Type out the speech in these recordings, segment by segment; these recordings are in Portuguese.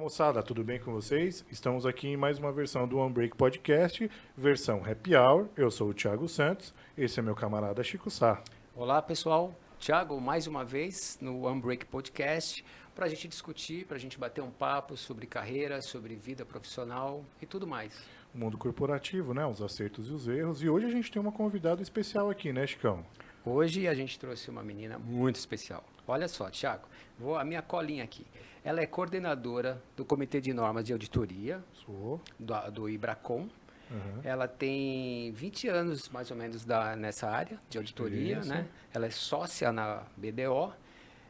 Moçada, tudo bem com vocês? Estamos aqui em mais uma versão do One Break Podcast, versão Happy Hour. Eu sou o Thiago Santos, esse é meu camarada Chico Sá. Olá, pessoal. Thiago, mais uma vez no One Break Podcast, para a gente discutir, para a gente bater um papo sobre carreira, sobre vida profissional e tudo mais. O mundo corporativo, né? Os acertos e os erros. E hoje a gente tem uma convidada especial aqui, né, Chicão? Hoje a gente trouxe uma menina muito especial. Olha só, Thiago, a minha colinha aqui. Ela é coordenadora do Comitê de Normas de Auditoria do IBRACON. Uhum. Ela tem 20 anos, mais ou menos, nessa área de auditoria, né? Ela é sócia na BDO.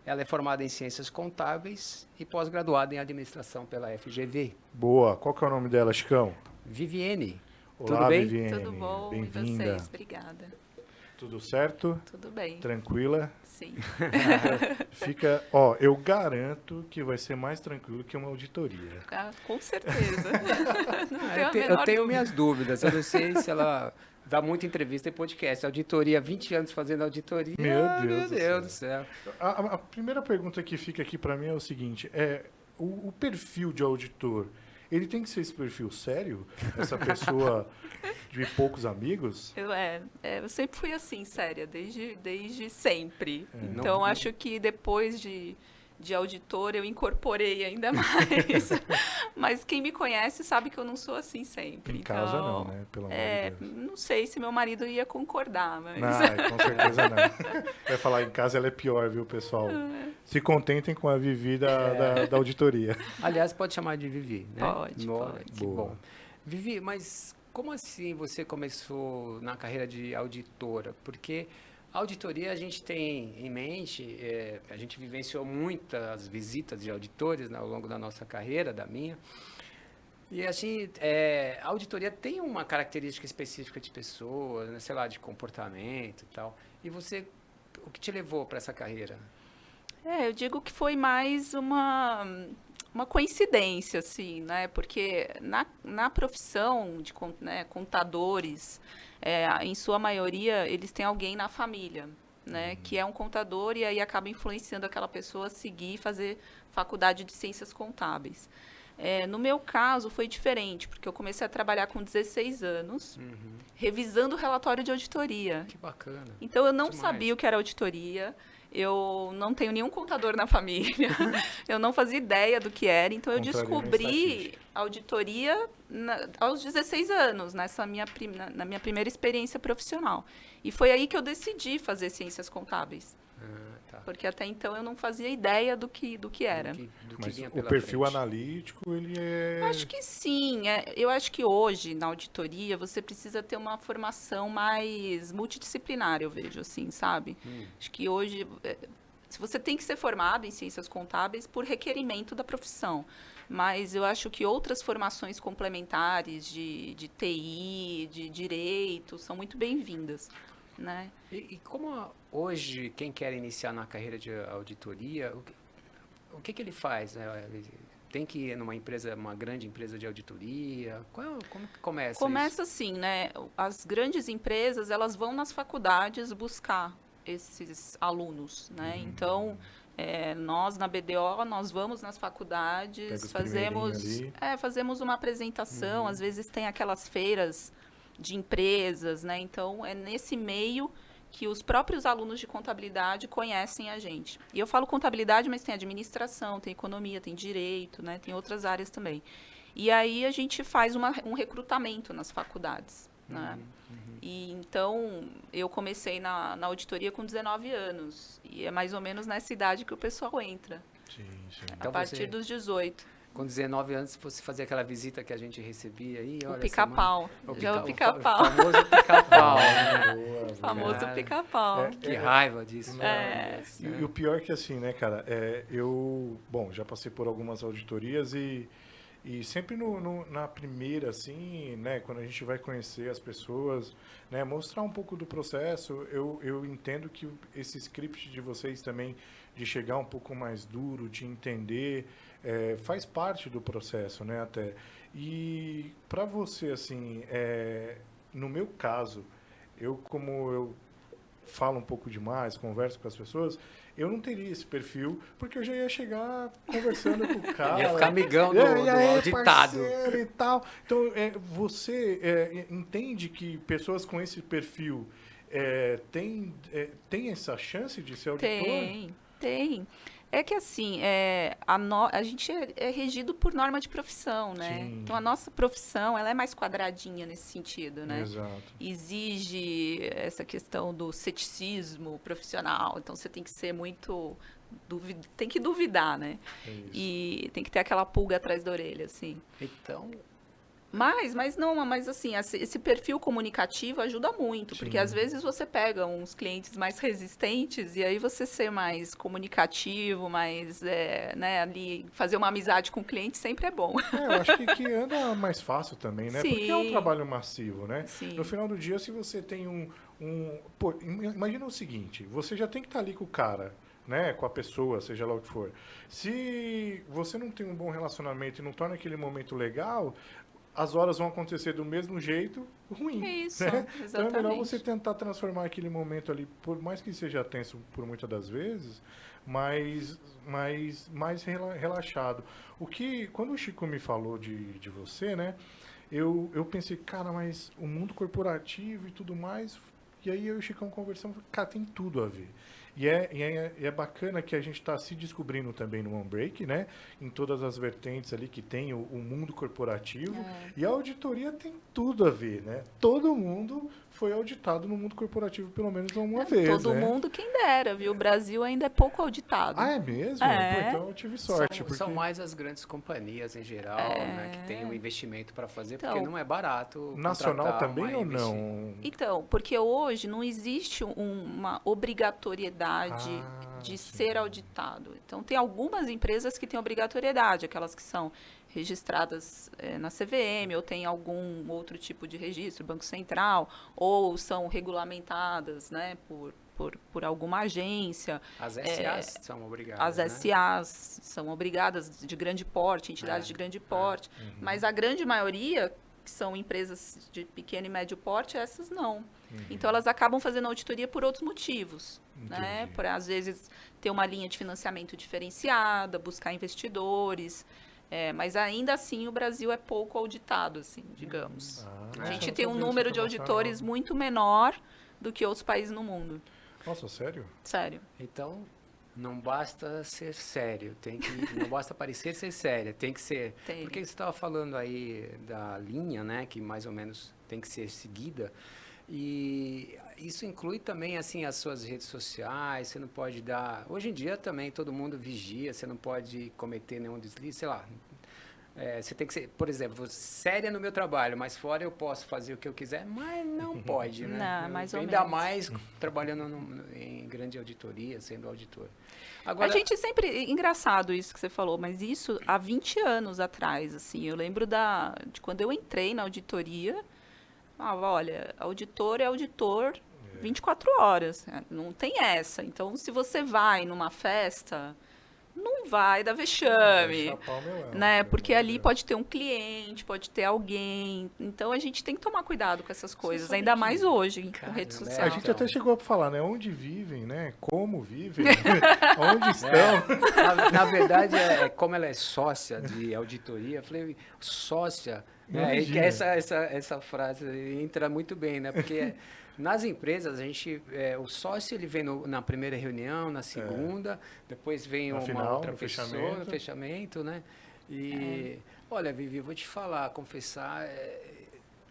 Ela é formada em Ciências Contábeis e pós-graduada em Administração pela FGV. Boa. Qual que é o nome dela, Chicão? Viviane. Olá, tudo bem? Viviane. Tudo bom? Bem-vinda. E vocês? Obrigada. Tudo certo? Tudo bem. Tranquila? Sim. Eu garanto que vai ser mais tranquilo que uma auditoria. Ah, com certeza. Eu tenho minhas dúvidas. Eu não sei se ela dá muita entrevista em podcast. Auditoria, 20 anos fazendo auditoria. Meu Deus do céu. A primeira pergunta que fica aqui para mim é o seguinte: o perfil de auditor, ele tem que ser esse perfil sério? Essa pessoa de poucos amigos? Eu sempre fui assim, séria, desde sempre. Então, Não. acho que depois de auditor eu incorporei ainda mais. Mas quem me conhece sabe que eu não sou assim sempre. Em casa não, né? Pelo amor de Deus. Não sei se meu marido ia concordar, mas... Não, com certeza não. Vai falar, em casa ela é pior, viu, pessoal? Se contentem com a Vivi da auditoria. Aliás, pode chamar de Vivi, né? Pode. Que bom. Vivi, mas como assim você começou na carreira de auditora? Porque a auditoria a gente tem em mente, a gente vivenciou muitas visitas de auditores, né, ao longo da nossa carreira, da minha. E assim, a auditoria tem uma característica específica de pessoas, né, sei lá, de comportamento e tal. E você, o que te levou para essa carreira? Eu digo que foi mais uma coincidência, assim, né? Porque na profissão de contadores, em sua maioria, eles têm alguém na família, né? Que é um contador e aí acaba influenciando aquela pessoa a seguir e fazer faculdade de ciências contábeis. No meu caso, foi diferente, porque eu comecei a trabalhar com 16 anos, revisando o relatório de auditoria. Que bacana. Então, eu não sabia o que era auditoria. Eu não tenho nenhum contador na família, eu não fazia ideia do que era, então eu descobri auditoria aos 16 anos, na minha primeira experiência profissional. E foi aí que eu decidi fazer ciências contábeis. Tá. Porque até então eu não fazia ideia do que era. Mas o perfil analítico, ele é... Acho que sim. Eu acho que hoje, na auditoria, você precisa ter uma formação mais multidisciplinar, eu vejo assim, sabe? Acho que hoje, você tem que ser formado em ciências contábeis por requerimento da profissão. Mas eu acho que outras formações complementares de TI, de direito, são muito bem-vindas. Né? E como hoje, quem quer iniciar na carreira de auditoria, o que ele faz? Ele tem que ir numa empresa, uma grande empresa de auditoria? Como que começa isso? Começa assim, né? As grandes empresas, elas vão nas faculdades buscar esses alunos, né? Então, nós na BDO, nós vamos nas faculdades, fazemos uma apresentação, às vezes tem aquelas feiras de empresas, né? Então, é nesse meio que os próprios alunos de contabilidade conhecem a gente. E eu falo contabilidade, mas tem administração, tem economia, tem direito, né? Tem outras áreas também. E aí a gente faz um recrutamento nas faculdades, né? E então, eu comecei na auditoria com 19 anos. E é mais ou menos nessa idade que o pessoal entra. Sim. A partir dos 18. com 19 anos, você fazia aquela visita que a gente recebia aí, olha, O pica-pau. Já o o pica-pau. famoso pica-pau. Boa, Famoso Cara, pica-pau. Que raiva disso. É. E o pior que assim, né, cara, bom, já passei por algumas auditorias e sempre na primeira, assim, né, quando a gente vai conhecer as pessoas, né, mostrar um pouco do processo, eu entendo que esse script de vocês também, de chegar um pouco mais duro, de entender, faz parte do processo, né, até. E para você, assim, no meu caso, como eu falo um pouco demais, converso com as pessoas, eu não teria esse perfil, porque eu já ia chegar conversando com o cara. Ia ficar amigão do E aí, auditado. parceiro e tal. Então, você entende que pessoas com esse perfil têm essa chance de ser auditor? Tem. É que assim, a gente é regido por norma de profissão, né? Sim. Então a nossa profissão, ela é mais quadradinha nesse sentido, né? Exato. Exige essa questão do ceticismo profissional, então você tem que ser muito tem que duvidar, né? É isso. E tem que ter aquela pulga atrás da orelha, assim. Então, Mas assim, esse perfil comunicativo ajuda muito, Sim. porque às vezes você pega uns clientes mais resistentes e aí você ser mais comunicativo, mais, né, ali, fazer uma amizade com o cliente sempre é bom. Eu acho que anda mais fácil também, né? Sim. Porque é um trabalho massivo, né? Sim. No final do dia, se você tem Pô, imagina o seguinte, você já tem que estar ali com o cara, né? Com a pessoa, seja lá o que for. Se você não tem um bom relacionamento e não torna aquele momento legal, as horas vão acontecer do mesmo jeito, ruim. É isso, né? exatamente. Então é melhor você tentar transformar aquele momento ali, por mais que seja tenso por muitas das vezes, mais relaxado. Quando o Chico me falou de você, né? Eu pensei, cara, mas o mundo corporativo e tudo mais. E aí eu e o Chicão conversamos, cara, tem tudo a ver. E é bacana que a gente está se descobrindo também no OneBreak, né? Em todas as vertentes ali que tem o mundo corporativo. E a auditoria tem tudo a ver, né? Todo mundo foi auditado no mundo corporativo pelo menos uma vez, Todo né? mundo, quem dera, viu? O Brasil ainda é pouco auditado. Ah, é mesmo? É. Pô, então eu tive sorte. São mais as grandes companhias em geral, né, que têm o investimento para fazer, Então, porque não é barato. Nacional contratar também uma ou não? Então, porque hoje não existe uma obrigatoriedade de sim. ser auditado. Então, tem algumas empresas que têm obrigatoriedade, aquelas que são registradas na CVM, ou tem algum outro tipo de registro, Banco Central, ou são regulamentadas, né, por alguma agência. As SAs são obrigadas, As SAs são obrigadas de grande porte, entidades de grande porte, mas a grande maioria, que são empresas de pequeno e médio porte, essas não. Então, elas acabam fazendo auditoria por outros motivos, né? Por, às vezes, ter uma linha de financiamento diferenciada, buscar investidores, mas ainda assim o Brasil é pouco auditado, assim, digamos. A gente tem um número de auditores muito menor do que outros países no mundo. Nossa, sério? Sério. Então, não basta ser sério, não basta parecer ser séria, tem que ser. Tem. Porque você estava falando aí da linha, né, que mais ou menos tem que ser seguida. E isso inclui também, assim, as suas redes sociais, você não pode dar... Hoje em dia também todo mundo vigia, você não pode cometer nenhum deslize, sei lá. Você tem que ser, por exemplo, séria no meu trabalho, mas fora eu posso fazer o que eu quiser, mas não pode, né? Não, mais ou Ainda menos. mais trabalhando em grande auditoria, sendo auditor. Agora, A gente sempre... Engraçado isso que você falou, mas isso há 20 anos atrás, assim. Eu lembro de quando eu entrei na auditoria... olha, auditor é auditor 24 horas, não tem essa. Então, se você vai numa festa, não vai dar vexame, né? Porque ali pode ter um cliente, pode ter alguém. Então, a gente tem que tomar cuidado com essas coisas, ainda mais hoje, com rede social. A gente até chegou a falar, né? Onde vivem, né? Como vivem, onde estão. Na verdade, como ela é sócia de auditoria, eu falei, sócia... essa frase entra muito bem, né? Porque nas empresas, o sócio ele vem na primeira reunião, na segunda, depois vem uma outra pessoa no fechamento, né? E, olha, Vivi, vou te falar, confessar,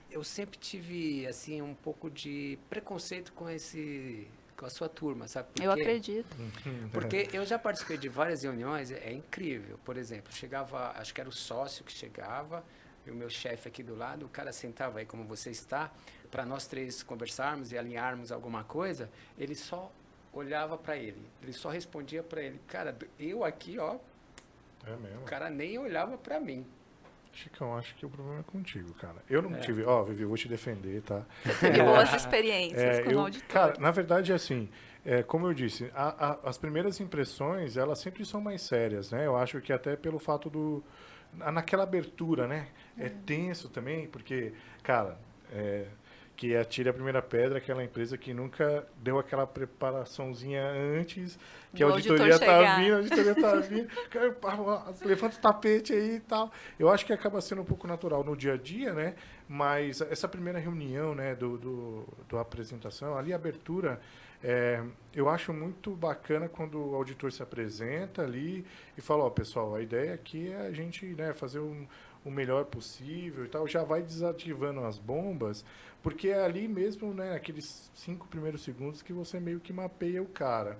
eu sempre tive, assim, um pouco de preconceito com com a sua turma, sabe por Eu quê? acredito. Porque eu já participei de várias reuniões, é incrível. Por exemplo, chegava, acho que era o sócio que chegava, e o meu chefe aqui do lado, o cara sentava aí como você está, para nós três conversarmos e alinharmos alguma coisa, ele só olhava para ele só respondia para ele. Cara, eu aqui, ó, É mesmo. o cara nem olhava para mim. Chicão, acho que o problema é contigo, cara. Eu não tive... Vivi, eu vou te defender, tá? Teve boas experiências com o auditor. Cara, na verdade, assim, como eu disse, as primeiras impressões, elas sempre são mais sérias, né? Eu acho que até pelo fato naquela abertura, né? É tenso também, porque, cara, que atire a primeira pedra, aquela empresa que nunca deu aquela preparaçãozinha antes, que a auditoria tá vindo, a auditoria tá vindo, levanta o tapete aí e tal. Eu acho que acaba sendo um pouco natural no dia a dia, né? Mas essa primeira reunião, né, do apresentação, ali a abertura, eu acho muito bacana quando o auditor se apresenta ali e fala, ó, pessoal, a ideia aqui é a gente, né, fazer o melhor possível e tal, já vai desativando as bombas, porque é ali mesmo, né, aqueles 5 primeiros segundos que você meio que mapeia o cara.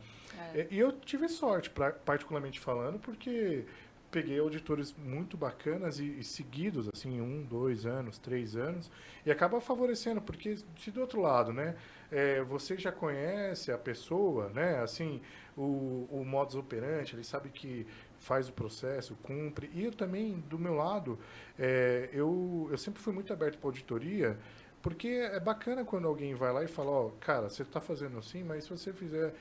E eu tive sorte, particularmente falando, porque peguei auditores muito bacanas e seguidos, assim, 1, 2 anos, 3 anos, e acaba favorecendo, porque se do outro lado, né, você já conhece a pessoa, né, assim, o modus operandi, ele sabe que faz o processo, cumpre, e eu também, do meu lado, eu sempre fui muito aberto para auditoria, porque é bacana quando alguém vai lá e fala, ó, cara, você está fazendo assim, mas se você fizer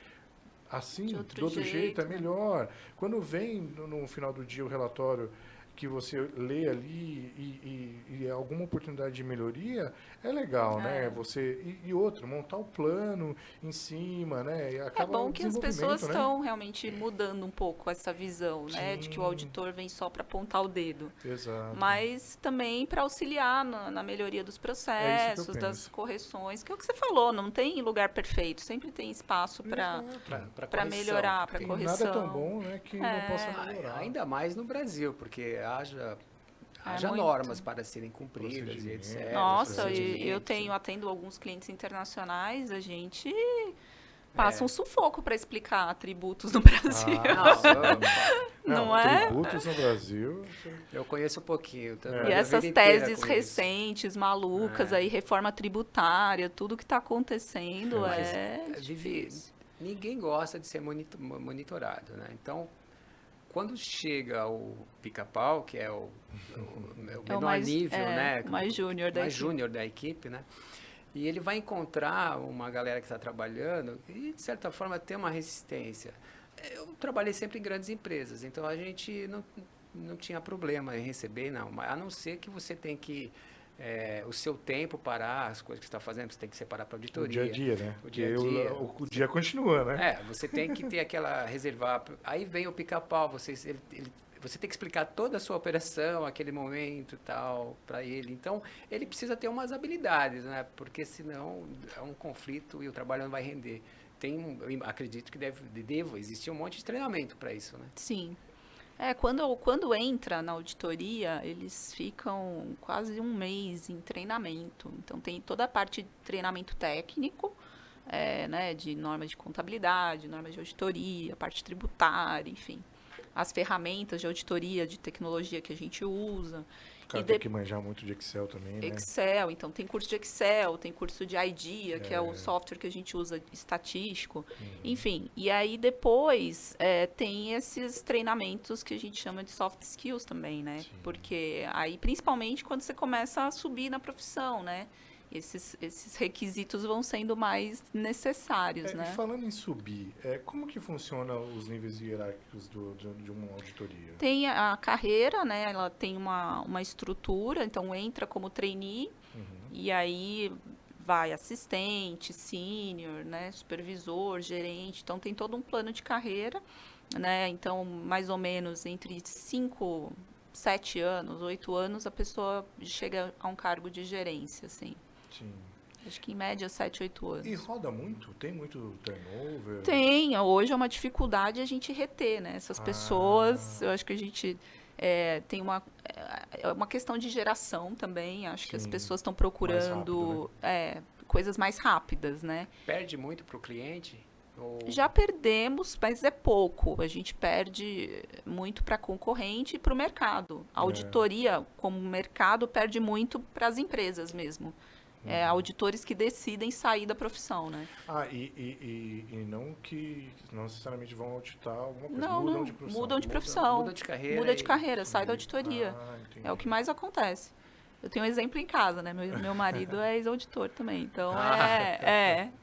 assim, de outro jeito, é melhor. Quando vem no final do dia o relatório que você lê ali e alguma oportunidade de melhoria, é legal, né? E outro, montar o plano em cima, né? E acaba bom que as pessoas estão, né, realmente mudando um pouco essa visão, né? De que o auditor vem só para apontar o dedo. Exato. Mas também para auxiliar na melhoria dos processos, das correções, que é o que você falou, não tem lugar perfeito, sempre tem espaço para melhorar, para correção. Nada é tão bom, né, que não possa melhorar. Ainda mais no Brasil, porque haja normas para serem cumpridas e etc. Nossa, eu atendo alguns clientes internacionais, a gente passa um sufoco para explicar tributos no Brasil. Não é? Tributos no Brasil. Eu conheço um pouquinho. E essas teses recentes, malucas, aí, reforma tributária, tudo que está acontecendo Vivi, ninguém gosta de ser monitorado, né? Então, quando chega o pica-pau, que é o menor nível, né? Mais júnior da equipe, né? E ele vai encontrar uma galera que está trabalhando e, de certa forma, ter uma resistência. Eu trabalhei sempre em grandes empresas, então a gente não tinha problema em receber, não. A não ser que você tem que... o seu tempo parar, as coisas que você está fazendo, você tem que separar para auditoria. O dia a dia, né? O dia a dia. O dia continua, né? Você tem que ter aquela reservar. Aí vem o pica-pau, você tem que explicar toda a sua operação, aquele momento e tal, para ele. Então, ele precisa ter umas habilidades, né? Porque senão é um conflito e o trabalho não vai render. Eu acredito que deve existir um monte de treinamento para isso, né? Sim. Quando entra na auditoria, eles ficam quase um mês em treinamento. Então, tem toda a parte de treinamento técnico, né, de normas de contabilidade, normas de auditoria, parte tributária, enfim. As ferramentas de auditoria, de tecnologia que a gente usa. O cara tem que manjar muito de Excel também, né? Excel, então tem curso de Excel, tem curso de IDEA, que é o software que a gente usa estatístico, enfim. E aí depois tem esses treinamentos que a gente chama de soft skills também, né? Sim. Porque aí, principalmente quando você começa a subir na profissão, né? Esses requisitos vão sendo mais necessários, né? E falando em subir, como que funciona os níveis hierárquicos de uma auditoria? Tem a carreira, né? Ela tem uma estrutura, então entra como trainee, e aí vai assistente, sênior, né? Supervisor, gerente, então tem todo um plano de carreira, né? Então, mais ou menos entre 5, 7 anos, 8 anos, a pessoa chega a um cargo de gerência, assim. Sim. Acho que em média 7, 8 anos. E roda muito? Tem muito turnover? Tem. Hoje é uma dificuldade a gente reter, né? Essas pessoas. Eu acho que a gente tem uma questão de geração também. Acho que as pessoas estão procurando mais rápido, né? coisas mais rápidas, né? Perde muito para o cliente? Já perdemos, mas é pouco. A gente perde muito para concorrente e para o mercado. A auditoria, como mercado, perde muito para as empresas mesmo. Auditores que decidem sair da profissão, né? E não que não necessariamente vão auditar alguma coisa. Não, Mudam de profissão. mudam de profissão. Muda de carreira. Muda de carreira, sai da auditoria. Entendi. É o que mais acontece. Eu tenho um exemplo em casa, né? Meu marido é ex-auditor também. Então,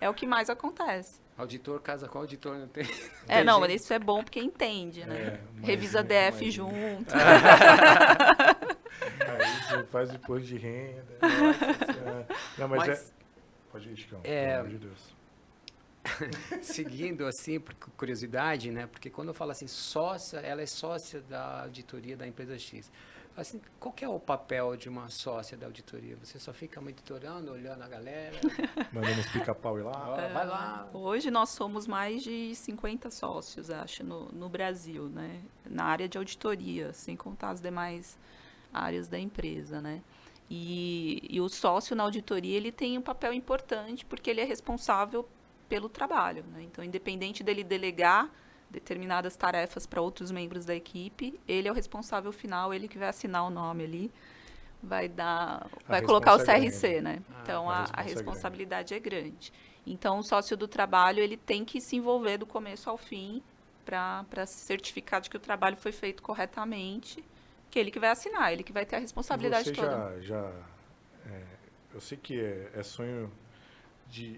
é o que mais acontece. Auditor casa com auditor, não tem. Não, mas isso é bom porque entende, né? Revisa DF junto. Aí você faz imposto de renda. Nossa Senhora. Não, mas pode ir, Chicão, pelo amor de Deus. Seguindo, assim, por curiosidade, né? Porque quando eu falo assim, sócia, ela é sócia da auditoria da empresa X. Assim, qual que é o papel de uma sócia da auditoria? Você só fica monitorando, olhando a galera? Mandando os pica-pau ir lá. Vai lá. Hoje nós somos mais de 50 sócios, acho, no Brasil, né? Na área de auditoria, sem contar as demais áreas da empresa, né? E o sócio na auditoria, ele tem um papel importante porque ele é responsável pelo trabalho, né? Então, independente dele delegar determinadas tarefas para outros membros da equipe, ele é o responsável final, ele que vai assinar o nome ali, vai colocar o CRC, né? Então, a responsabilidade é grande. Então, o sócio do trabalho, ele tem que se envolver do começo ao fim para se certificar de que o trabalho foi feito corretamente, que ele que vai assinar, ele que vai ter a responsabilidade toda. Eu sei que é sonho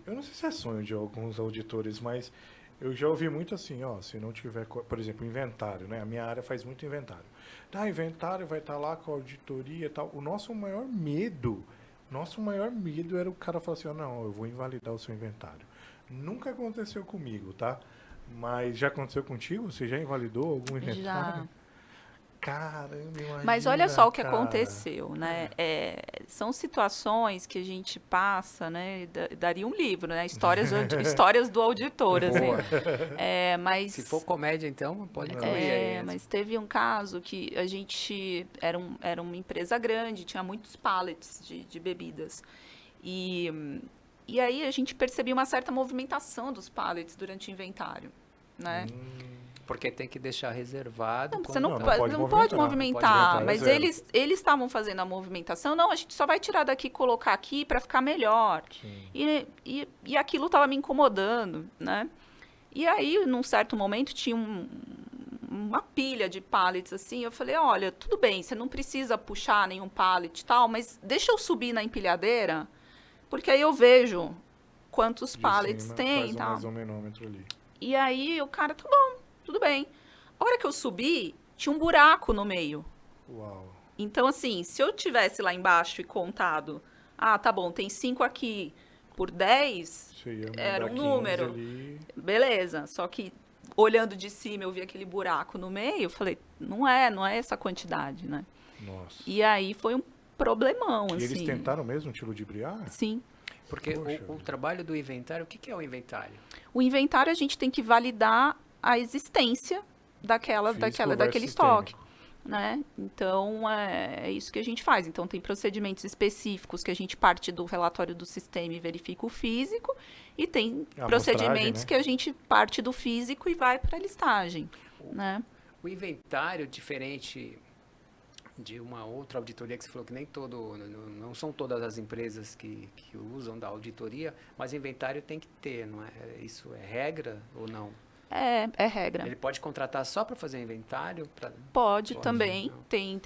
eu não sei se é sonho de alguns auditores, mas eu já ouvi muito assim, se não tiver, por exemplo, inventário, né? A minha área faz muito inventário. Inventário vai estar lá com a auditoria e tal. O nosso maior medo era o cara falar assim, não, eu vou invalidar o seu inventário. Nunca aconteceu comigo, tá? Mas já aconteceu contigo? Você já invalidou algum inventário? Já. Caramba, imagina, mas olha só o que aconteceu, né? São situações que a gente passa, né? Daria um livro, né? Histórias do auditor, assim. Mas se for comédia, então, pode incluir aí. Mas teve um caso que a gente era uma empresa grande, tinha muitos pallets de bebidas. E aí a gente percebia uma certa movimentação dos pallets durante o inventário, né? Porque tem que deixar reservado. Não, você não pode movimentar. Mas eles estavam fazendo a movimentação. Não, a gente só vai tirar daqui e colocar aqui para ficar melhor. E aquilo estava me incomodando, né? E aí, num certo momento, tinha uma pilha de pallets, assim. Eu falei, olha, tudo bem, você não precisa puxar nenhum pallet e tal, mas deixa eu subir na empilhadeira, porque aí eu vejo quantos pallets tem e tal. Mais um menômetro ali. E aí, o cara, tá bom. Tudo bem. A hora que eu subi, tinha um buraco no meio. Uau. Então, assim, se eu tivesse lá embaixo e contado, tá bom, tem 5 aqui por 10, era um número. Ali. Beleza. Só que, olhando de cima, eu vi aquele buraco no meio, eu falei, não é essa quantidade, né? Nossa. E aí foi um problemão, assim. E eles tentaram mesmo te ludibriar? Sim. Porque o trabalho do inventário, o que é o inventário? O inventário, a gente tem que validar a existência daquele estoque, né? Então, é isso que a gente faz. Então, tem procedimentos específicos que a gente parte do relatório do sistema e verifica o físico, e tem procedimentos, né, que a gente parte do físico e vai para a listagem, né? O inventário, diferente de uma outra auditoria que você falou que não são todas as empresas que usam da auditoria, mas inventário tem que ter, não é? Isso é regra ou não? É regra. Ele pode contratar só para fazer inventário? Pode também. Não. Tem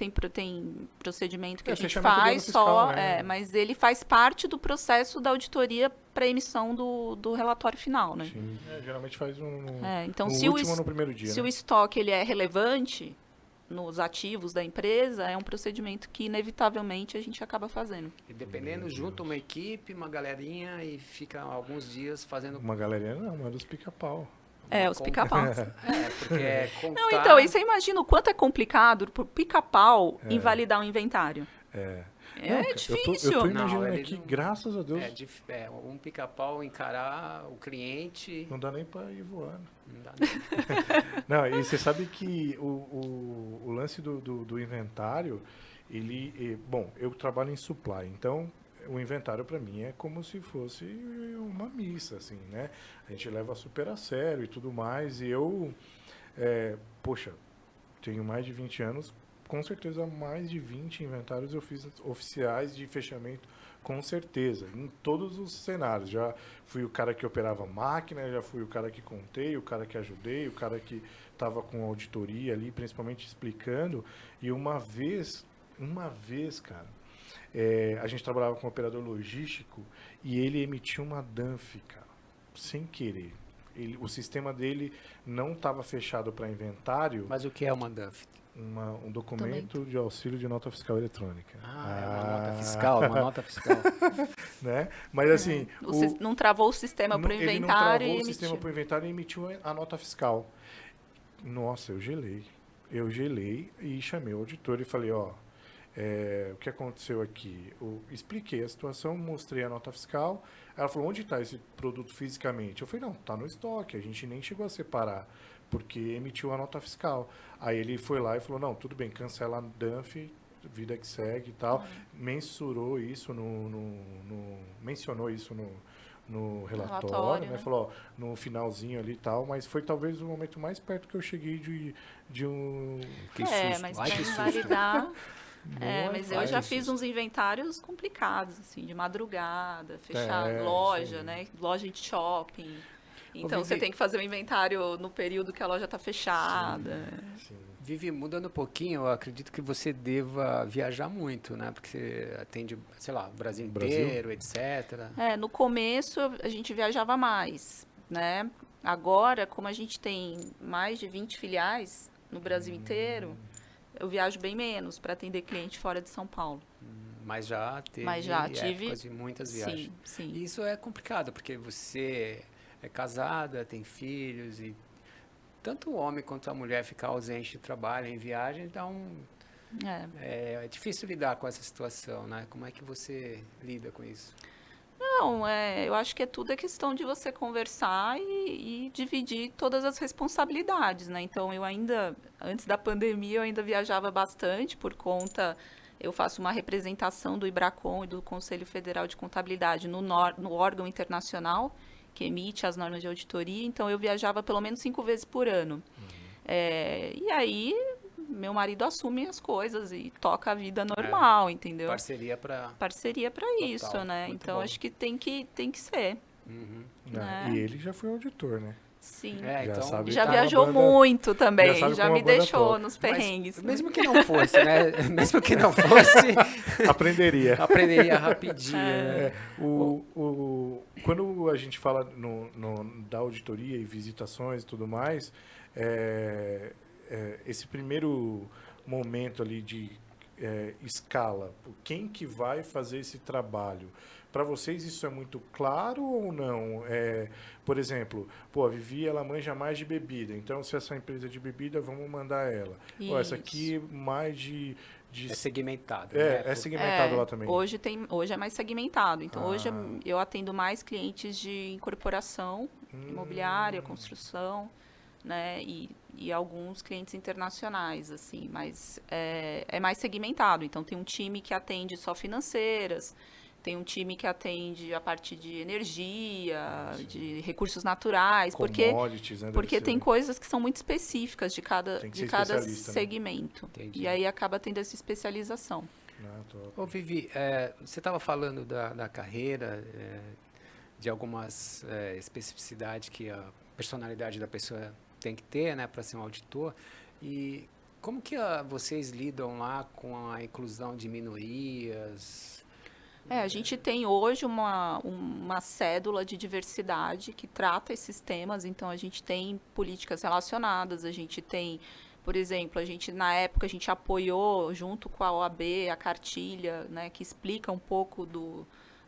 procedimento que a gente faz fiscal, né? Mas ele faz parte do processo da auditoria para emissão do relatório final, né? Sim. Geralmente faz então, no primeiro dia. Se o estoque ele é relevante nos ativos da empresa, é um procedimento que inevitavelmente a gente acaba fazendo. E dependendo, junta uma equipe, uma galerinha e fica alguns dias fazendo... Uma galerinha não, mas os pica-pau. Os pica-paus. Porque contar... Não, então, e você imagina o quanto é complicado pro pica-pau invalidar um inventário. Difícil. Eu tô imaginando aqui, graças a Deus... um pica-pau encarar o cliente... Não dá nem para ir voando. Não dá nem. Não, e você sabe que o lance do inventário, bom, eu trabalho em supply, então o inventário para mim é como se fosse uma missa, assim, né? A gente leva super a sério e tudo mais. E eu, poxa, tenho mais de 20 anos, com certeza mais de 20 inventários eu fiz oficiais de fechamento, com certeza, em todos os cenários. Já fui o cara que operava máquina, já fui o cara que contei, o cara que ajudei, o cara que estava com auditoria ali, principalmente explicando. E uma vez, cara, a gente trabalhava com um operador logístico e ele emitiu uma DANF, cara, sem querer. O sistema dele não estava fechado para inventário. Mas o que é uma DANF? Um documento de auxílio de nota fiscal eletrônica. É uma nota fiscal, uma nota fiscal. Né? Mas assim... Não travou o sistema para o inventário. Ele não travou o sistema para o inventário e emitiu a nota fiscal. Nossa, eu gelei e chamei o auditor e falei, ó, o que aconteceu aqui? Eu expliquei a situação, mostrei a nota fiscal. Ela falou, onde está esse produto fisicamente? Eu falei, não, está no estoque, a gente nem chegou a separar, porque emitiu a nota fiscal. Aí ele foi lá e falou, não, tudo bem, cancela a DANF, vida que segue e tal. Mensurou isso mencionou isso no relatório, né? Falou, ó, no finalzinho ali e tal, mas foi talvez o momento mais perto que eu cheguei de um... Que susto. Mas Ai, que para susto. validar... mas eu já Ai, fiz uns inventários complicados, assim, de madrugada, fechar É, loja, sim. né? Loja de shopping. Então, Vivi, você tem que fazer o inventário no período que a loja está fechada. Sim. Vivi, mudando um pouquinho, eu acredito que você deva viajar muito, né? Porque você atende, sei lá, o Brasil inteiro, etc. No começo a gente viajava mais, né? Agora, como a gente tem mais de 20 filiais no Brasil inteiro, eu viajo bem menos para atender cliente fora de São Paulo. Mas já teve épocas de muitas viagens. Sim. E isso é complicado, porque você é casada, tem filhos, e tanto o homem quanto a mulher ficar ausente de trabalho, em viagem, é difícil lidar com essa situação, né? Como é que você lida com isso? Não, eu acho que tudo é questão de você conversar e dividir todas as responsabilidades, né? Então, antes da pandemia, eu ainda viajava bastante por conta... Eu faço uma representação do IBRACON e do Conselho Federal de Contabilidade no órgão internacional, que emite as normas de auditoria. Então, eu viajava pelo menos 5 vezes por ano. E aí... meu marido assume as coisas e toca a vida normal, entendeu? Parceria para isso, né? Então, bom. acho que tem que ser. Uhum. Né? E ele já foi auditor, né? Sim. Então, sabe Já como viajou a banda- muito também, sabe já como a me banda deixou toca. nos perrengues. Mas, mesmo que não fosse, né? Mesmo que não fosse, Aprenderia. aprenderia rapidinho. né? Quando a gente fala da auditoria e visitações e tudo mais, esse primeiro momento ali de escala, quem que vai fazer esse trabalho? Para vocês isso é muito claro ou não? Por exemplo, a Vivi, ela manja mais de bebida, então se essa empresa de bebida, vamos mandar ela. Essa aqui mais de... É segmentado. É segmentado lá também. Hoje é mais segmentado. Então, hoje eu atendo mais clientes de incorporação, imobiliária, construção, né? E alguns clientes internacionais, assim. Mas é mais segmentado. Então, tem um time que atende só financeiras, tem um time que atende a parte de energia, de recursos naturais, Commodities, né? porque tem coisas que são muito específicas de cada especialista, segmento. Né? E aí acaba tendo essa especialização. Ô, Vivi, você estava falando da carreira, de algumas especificidades que a personalidade da pessoa tem que ter, né, para ser um auditor. E como que vocês lidam lá com a inclusão de minorias? A gente tem hoje uma cédula de diversidade que trata esses temas, então a gente tem políticas relacionadas, a gente tem, por exemplo, na época a gente apoiou junto com a OAB a cartilha, né, que explica um pouco do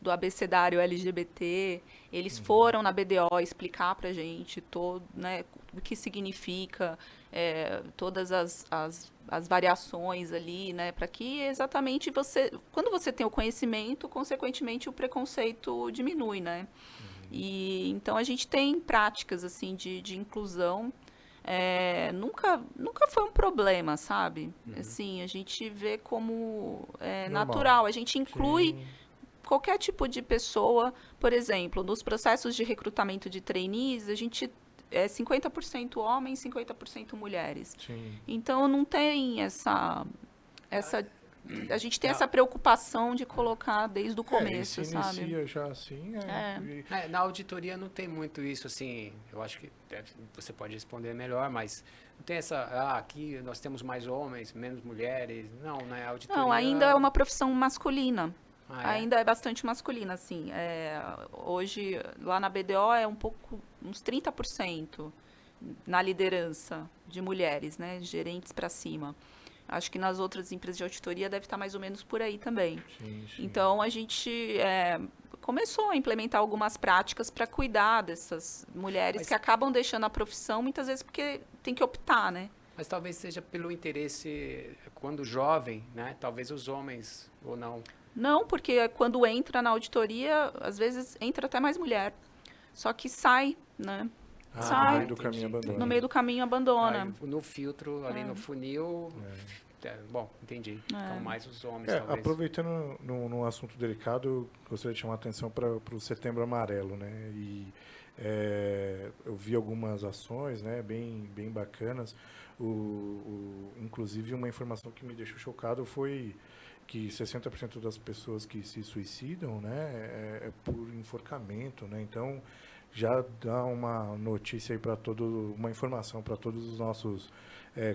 abecedário LGBT. Eles foram na BDO explicar para a gente né, o que significa todas as variações ali, né, para que exatamente quando você tem o conhecimento, consequentemente o preconceito diminui, né? E então a gente tem práticas assim de inclusão. Nunca foi um problema, sabe? Assim, a gente vê como natural. A gente inclui qualquer tipo de pessoa, por exemplo, nos processos de recrutamento de trainees, a gente é 50% homens, 50% mulheres. Sim. Então não tem essa a gente tem essa preocupação de colocar desde o começo, e se sabe? inicia já assim, Na auditoria não tem muito isso, assim, eu acho que você pode responder melhor, mas não tem essa, aqui nós temos mais homens, menos mulheres, não, né? A auditoria... Não, ainda é uma profissão masculina. É? Ainda é bastante masculina, assim. Hoje, lá na BDO, é uns 30% na liderança de mulheres, né? Gerentes para cima. Acho que nas outras empresas de auditoria deve estar mais ou menos por aí também. Sim. Então, a gente começou a implementar algumas práticas para cuidar dessas mulheres que acabam deixando a profissão, muitas vezes porque tem que optar, né? Mas talvez seja pelo interesse, quando jovem, né? Talvez os homens, ou não. Não, porque quando entra na auditoria, às vezes entra até mais mulher. Só que sai, né? No meio do caminho abandona. No meio do caminho abandona. Aí, no filtro, ali no funil... bom, entendi. Então, mais os homens, talvez. Aproveitando num assunto delicado, eu gostaria de chamar a atenção para o Setembro Amarelo, né? E eu vi algumas ações, né, bem bacanas. Inclusive, uma informação que me deixou chocado foi que 60% das pessoas que se suicidam, né, é por enforcamento, né? Então, já dá uma notícia aí uma informação para todos os nossos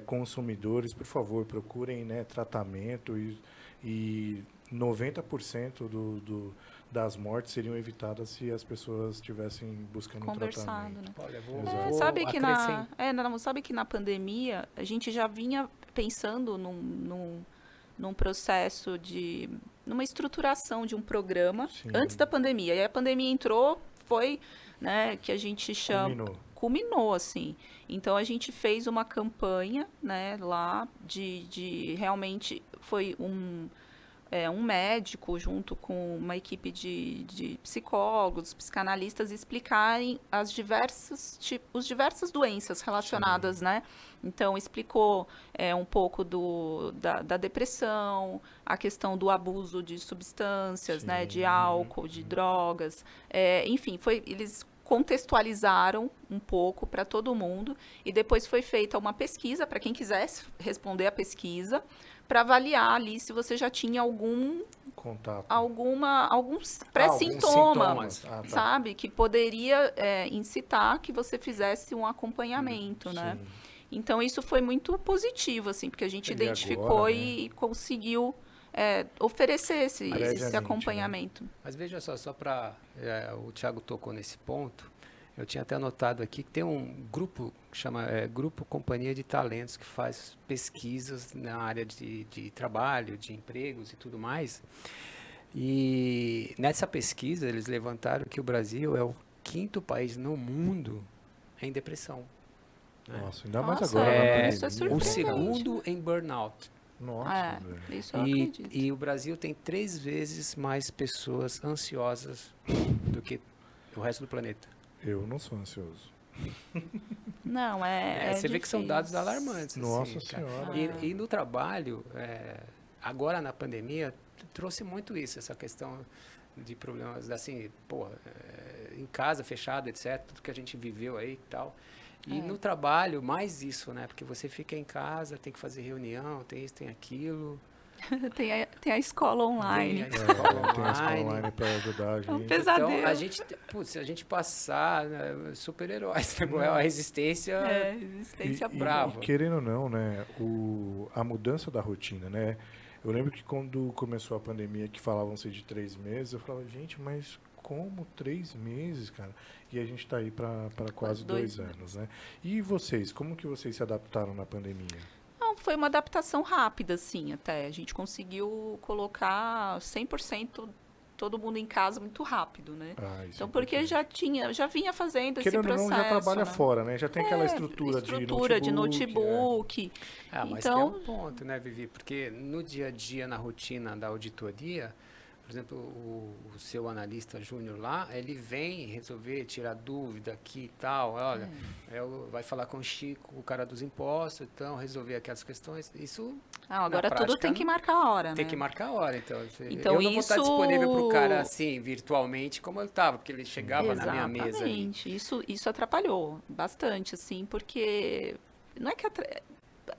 consumidores, por favor, procurem, né, tratamento e 90% das mortes seriam evitadas se as pessoas estivessem buscando um tratamento. Né? Olha, sabe que na pandemia a gente já vinha pensando num processo numa estruturação de um programa antes da pandemia. E a pandemia entrou, foi, né, que a gente chama... Culminou, assim. Então, a gente fez uma campanha, né, lá de realmente... Foi um médico junto com uma equipe de psicólogos, psicanalistas, explicarem as diversas doenças relacionadas, né? Então, explicou um pouco da depressão, a questão do abuso de substâncias, né? De álcool, de drogas. Enfim, eles contextualizaram um pouco para todo mundo e depois foi feita uma pesquisa para quem quisesse responder a pesquisa para avaliar ali se você já tinha algum contato, alguns pré-sintomas, tá. sabe, que poderia incitar que você fizesse um acompanhamento, né? Então isso foi muito positivo, assim, porque a gente identificou agora, né? E conseguiu oferecer esse acompanhamento. Né? Mas veja só para... o Thiago tocou nesse ponto, eu tinha até anotado aqui que tem um grupo que chama Grupo Companhia de Talentos, que faz pesquisas na área de trabalho, de empregos e tudo mais. E nessa pesquisa eles levantaram que o Brasil é o 5º país no mundo em depressão. Nossa, ainda mais agora. Isso é surpreendente. O segundo em burnout. Nossa, isso eu acredito. E o Brasil tem 3 vezes mais pessoas ansiosas do que o resto do planeta. Eu não sou ansioso. Não, você vê que são dados alarmantes. Nossa assim, Senhora. E no trabalho, agora na pandemia, trouxe muito isso, essa questão de problemas, assim, em casa, fechado, etc., tudo que a gente viveu aí e tal. E no trabalho, mais isso, né? Porque você fica em casa, tem que fazer reunião, tem isso, tem aquilo. tem a escola online. Tem a escola online para ajudar a gente. É um pesadelo. Então, se a gente passar, né, super-heróis, né? A resistência brava. E querendo ou não, né? A mudança da rotina, né? Eu lembro que quando começou a pandemia, que falavam-se de 3 meses, eu falava, gente, mas como 3 meses, cara? E a gente está aí para quase 2 anos, né? E vocês, como que vocês se adaptaram na pandemia? Não, foi uma adaptação rápida, assim, até. A gente conseguiu colocar 100% todo mundo em casa muito rápido, né? Então, porque já vinha fazendo esse processo. Querendo ou não, já trabalha fora, né? Já tem aquela estrutura de notebook. Mas tem um ponto, né, Vivi? Porque no dia a dia, na rotina da auditoria, por exemplo, o seu analista júnior lá, ele vem resolver, tirar dúvida aqui e tal, olha, vai falar com o Chico, o cara dos impostos, então, resolver aquelas questões, isso... agora tudo tem que marcar a hora, Tem né? que marcar a hora, então Então, eu não vou estar disponível para o cara, assim, virtualmente, como eu estava, porque ele chegava na minha mesa ali. Exatamente, isso atrapalhou bastante, assim, porque não é que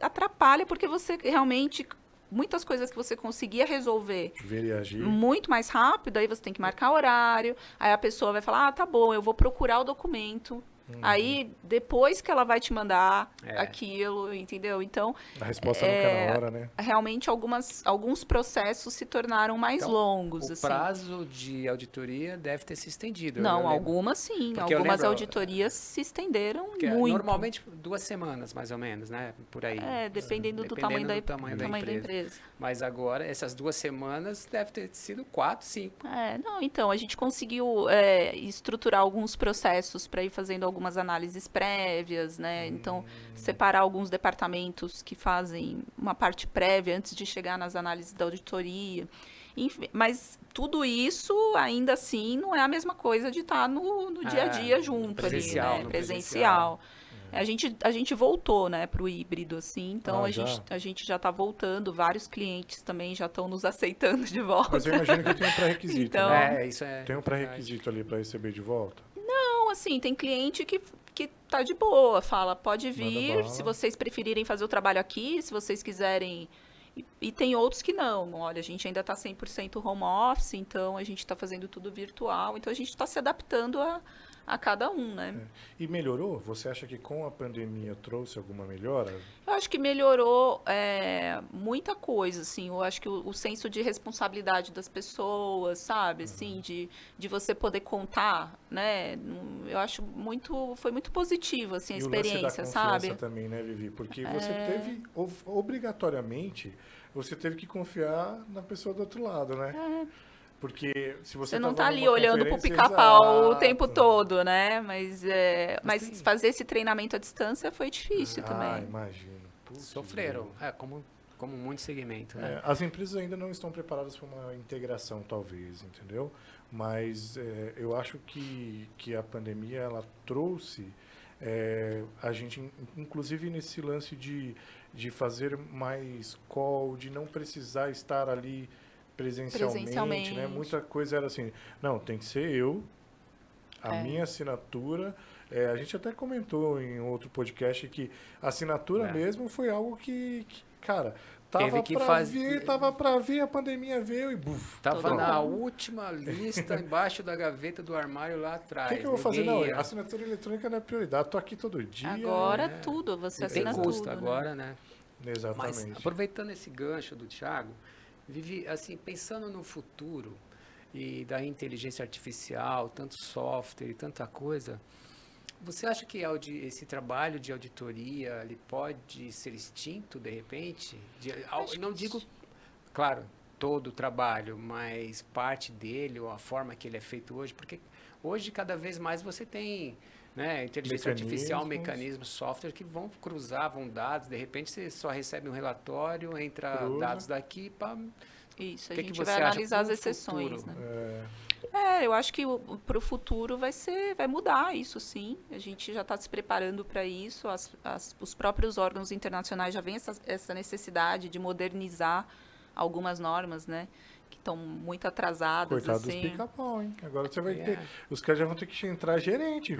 atrapalha, porque você realmente... Muitas coisas que você conseguia resolver Ver e agir. muito mais rápido, aí você tem que marcar horário, aí a pessoa vai falar, tá bom, eu vou procurar o documento. Aí, depois que ela vai te mandar aquilo, entendeu? Então, a resposta nunca é na hora, né? Realmente, alguns processos se tornaram mais longos. O assim. prazo de auditoria deve ter se estendido. Não, algumas sim. Porque algumas auditorias se estenderam muito. Normalmente 2 semanas, mais ou menos, né? Por aí. Dependendo do tamanho da empresa. Mas agora, essas 2 semanas, deve ter sido 4, 5. Então, a gente conseguiu estruturar alguns processos para ir fazendo algumas análises prévias, né? Então, separar alguns departamentos que fazem uma parte prévia antes de chegar nas análises da auditoria. Enfim, mas tudo isso, ainda assim, não é a mesma coisa de estar no dia a dia junto presencial, ali, né? Presencial. A gente voltou, né, para o híbrido, assim, então a gente já está voltando, vários clientes também já estão nos aceitando de volta. Mas eu imagino que tem um pré-requisito, então, né? Isso é tem um pré-requisito ali para receber de volta? Não, assim, tem cliente que tá de boa, fala, pode vir, se vocês preferirem fazer o trabalho aqui, se vocês quiserem... E tem outros que não, olha, a gente ainda está 100% home office, então a gente está fazendo tudo virtual, então a gente está se adaptando a cada um, né? E melhorou? Você acha que com a pandemia trouxe alguma melhora? Eu acho que melhorou muita coisa, assim, eu acho que o senso de responsabilidade das pessoas, sabe, assim, de você poder contar, né, eu acho foi muito positivo, assim, a experiência, o lance da sabe? confiança também, né, Vivi? Porque você teve, obrigatoriamente, você teve que confiar na pessoa do outro lado, né? Porque se você não está ali olhando para o pica-pau o tempo todo, né? Mas fazer esse treinamento à distância foi difícil também. Imagino. Sofreram, como muito segmento, né? As empresas ainda não estão preparadas para uma integração, talvez, entendeu? Mas eu acho que a pandemia ela trouxe a gente, inclusive nesse lance de fazer mais call, de não precisar estar ali presencialmente, né? Muita coisa era assim, não, tem que ser eu, a minha assinatura. A gente até comentou em outro podcast que a assinatura mesmo foi algo que cara, tava pra vir, a pandemia veio e buf. Tava na última lista, embaixo da gaveta do armário lá atrás. O que eu vou fazer? Não, a assinatura eletrônica não é prioridade, tô aqui todo dia. Agora tudo, você assina tudo. Tem custo agora, né? Exatamente. Mas, aproveitando esse gancho do Thiago, Vivi, assim, pensando no futuro e da inteligência artificial, tanto software e tanta coisa, você acha que esse trabalho de auditoria ele pode ser extinto, de repente? Não digo, claro, todo o trabalho, mas parte dele ou a forma que ele é feito hoje, porque hoje cada vez mais você tem... né, inteligência artificial, mecanismos, software que vão cruzar, dados, de repente você só recebe um relatório, entra dados daqui para... Isso, a gente vai analisar as exceções, né? Eu acho que para o futuro vai mudar isso, sim. A gente já está se preparando para isso, os próprios órgãos internacionais já vêm essa necessidade de modernizar algumas normas, né? Que estão muito atrasadas. Coitado assim. dos pica-pau, hein? Agora você vai ter... Os caras já vão ter que entrar gerente.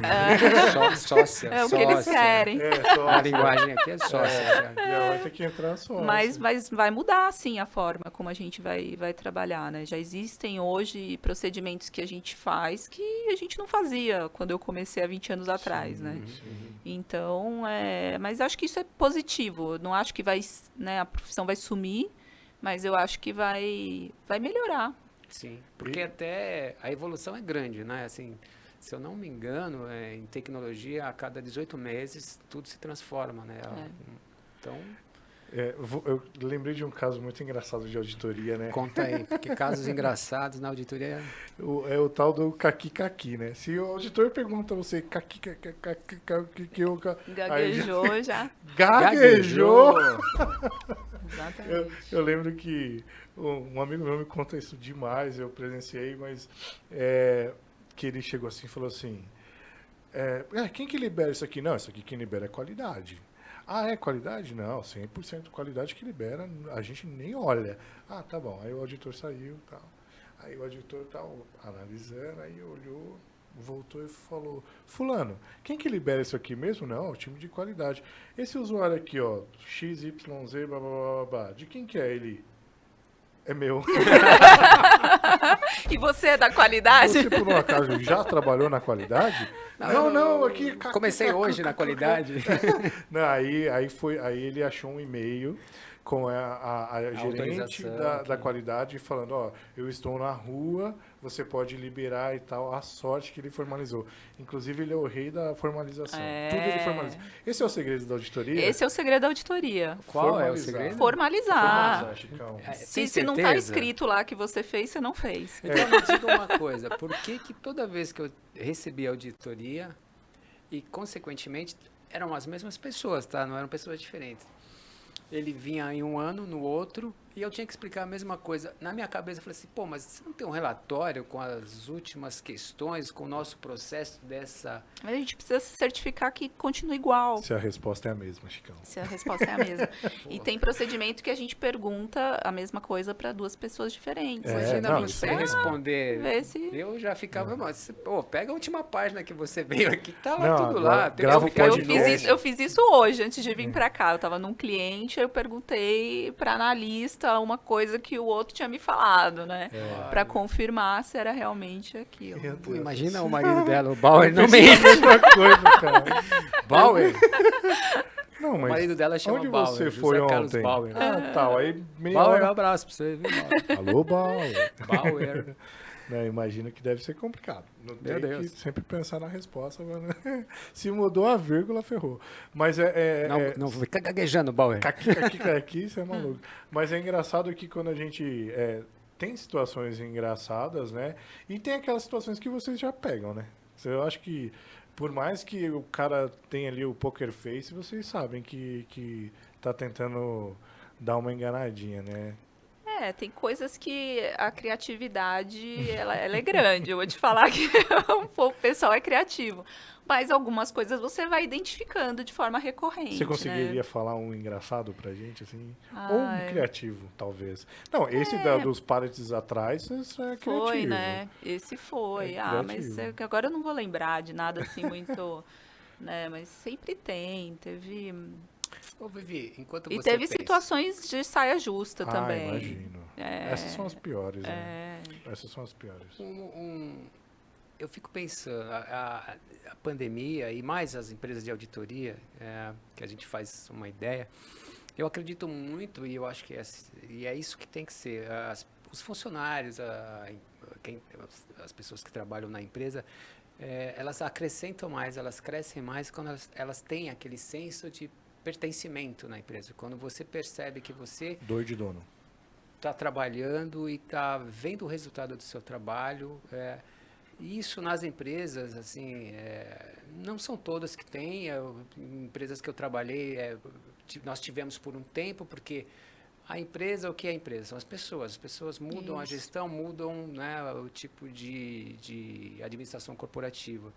Sócia. É o que eles querem. A linguagem aqui é sócia. Já vai ter que entrar sócia. Mas vai mudar, sim, a forma como a gente vai trabalhar, né? Já existem hoje procedimentos que a gente faz que a gente não fazia quando eu comecei há 20 anos atrás, né? Sim. Então, mas acho que isso é positivo. Eu não acho que a profissão vai sumir, mas eu acho que vai melhorar. Sim, porque até a evolução é grande, né? Assim, se eu não me engano, em tecnologia, a cada 18 meses, tudo se transforma, né? Então... eu lembrei de um caso muito engraçado de auditoria, né? Conta aí, porque casos engraçados na auditoria... É o tal do caqui-caqui, né? Se o auditor pergunta a você Gaguejou já. Gaguejou! Exatamente. Eu lembro que um amigo meu me conta isso demais, eu presenciei, mas que ele chegou assim e falou assim, quem que libera isso aqui? Não, isso aqui quem libera é qualidade. Ah, é qualidade? Não, 100% qualidade que libera, a gente nem olha. Ah, tá bom, aí o auditor saiu e tal. Aí o auditor tal, analisando, aí olhou, voltou e falou, fulano, quem que libera isso aqui mesmo? Não, o time de qualidade. Esse usuário aqui, ó, XYZ, blá, blá, blá, blá, de quem que é ele? É meu. E você é da qualidade? Você, por um acaso, já trabalhou na qualidade? Não, aqui... Comecei hoje na qualidade. Não, aí ele achou um e-mail com a gerente da qualidade falando, ó, eu estou na rua, você pode liberar e tal. A sorte que ele formalizou. Inclusive, ele é o rei da formalização. Tudo ele formaliza. Esse é o segredo da auditoria? Esse é o segredo da auditoria. Qual é o segredo? Formalizar. Chicão. Se não está escrito lá que você fez, você não fez. Então, me diga uma coisa. Por que toda vez que eu recebi auditoria, e, consequentemente, eram as mesmas pessoas, tá? Não eram pessoas diferentes. Ele vinha em um ano, no outro, e eu tinha que explicar a mesma coisa. Na minha cabeça, eu falei assim, pô, mas você não tem um relatório com as últimas questões, com o nosso processo dessa... Mas a gente precisa se certificar que continua igual. Se a resposta é a mesma, Chicão. Se a resposta é a mesma. E tem procedimento que a gente pergunta a mesma coisa para duas pessoas diferentes. Imagina você responder. Eu já ficava, pô, pega a última página que você veio aqui, tá lá tudo lá. Eu fiz isso hoje, antes de vir para cá. Eu estava num cliente, eu perguntei para analista uma coisa que o outro tinha me falado, né? Para confirmar se era realmente aquilo. Pô, imagina o marido dela, o Bauer, não me coisa, cara. Bauer? Não, mas o marido dela chama onde Bauer, você José foi Carlos ontem? Bauer. Tal, aí Bauer, um abraço pra você, viu, Bauer? Alô, Bauer. Bauer. Não, imagino que deve ser complicado. Não tem Meu Deus. que sempre pensar na resposta, mano. Se mudou a vírgula, ferrou. Mas não fica gaguejando, Bauer. Aqui, isso é maluco. Mas é engraçado que quando a gente tem situações engraçadas, né? E tem aquelas situações que vocês já pegam, né? Eu acho que, por mais que o cara tenha ali o poker face, vocês sabem que tá tentando dar uma enganadinha, né? Tem coisas que a criatividade, ela é grande. Eu vou te falar que o pessoal é criativo. Mas algumas coisas você vai identificando de forma recorrente. Você conseguiria falar um engraçado pra gente, assim? Ou um criativo, talvez. Não, esse dos pallets atrás, isso é criativo. Foi, né? Esse foi. Mas agora eu não vou lembrar de nada assim muito... né? Mas sempre teve... Ô, Vivi, enquanto você E teve situações de saia justa também. Imagino. Essas são as piores, né? Essas são as piores. Eu fico pensando, a pandemia e mais as empresas de auditoria, que a gente faz uma ideia, eu acredito muito e eu acho que é isso que tem que ser. Os funcionários, as pessoas que trabalham na empresa, elas acrescentam mais, elas crescem mais quando elas têm aquele senso de pertencimento na empresa. Quando você percebe que você dor de dono está trabalhando e está vendo o resultado do seu trabalho, isso nas empresas, assim, não são todas que têm. Empresas que eu trabalhei, nós tivemos por um tempo, porque a empresa, o que é a empresa? São as pessoas. As pessoas mudam a gestão, mudam, né, o tipo de administração corporativa.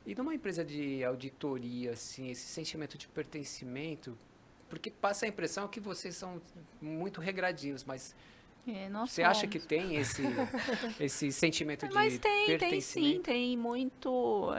E numa empresa de auditoria, assim, esse sentimento de pertencimento, porque passa a impressão que vocês são muito regradinhos, mas você acha que tem esse sentimento de pertencimento? Tem sim, tem muito...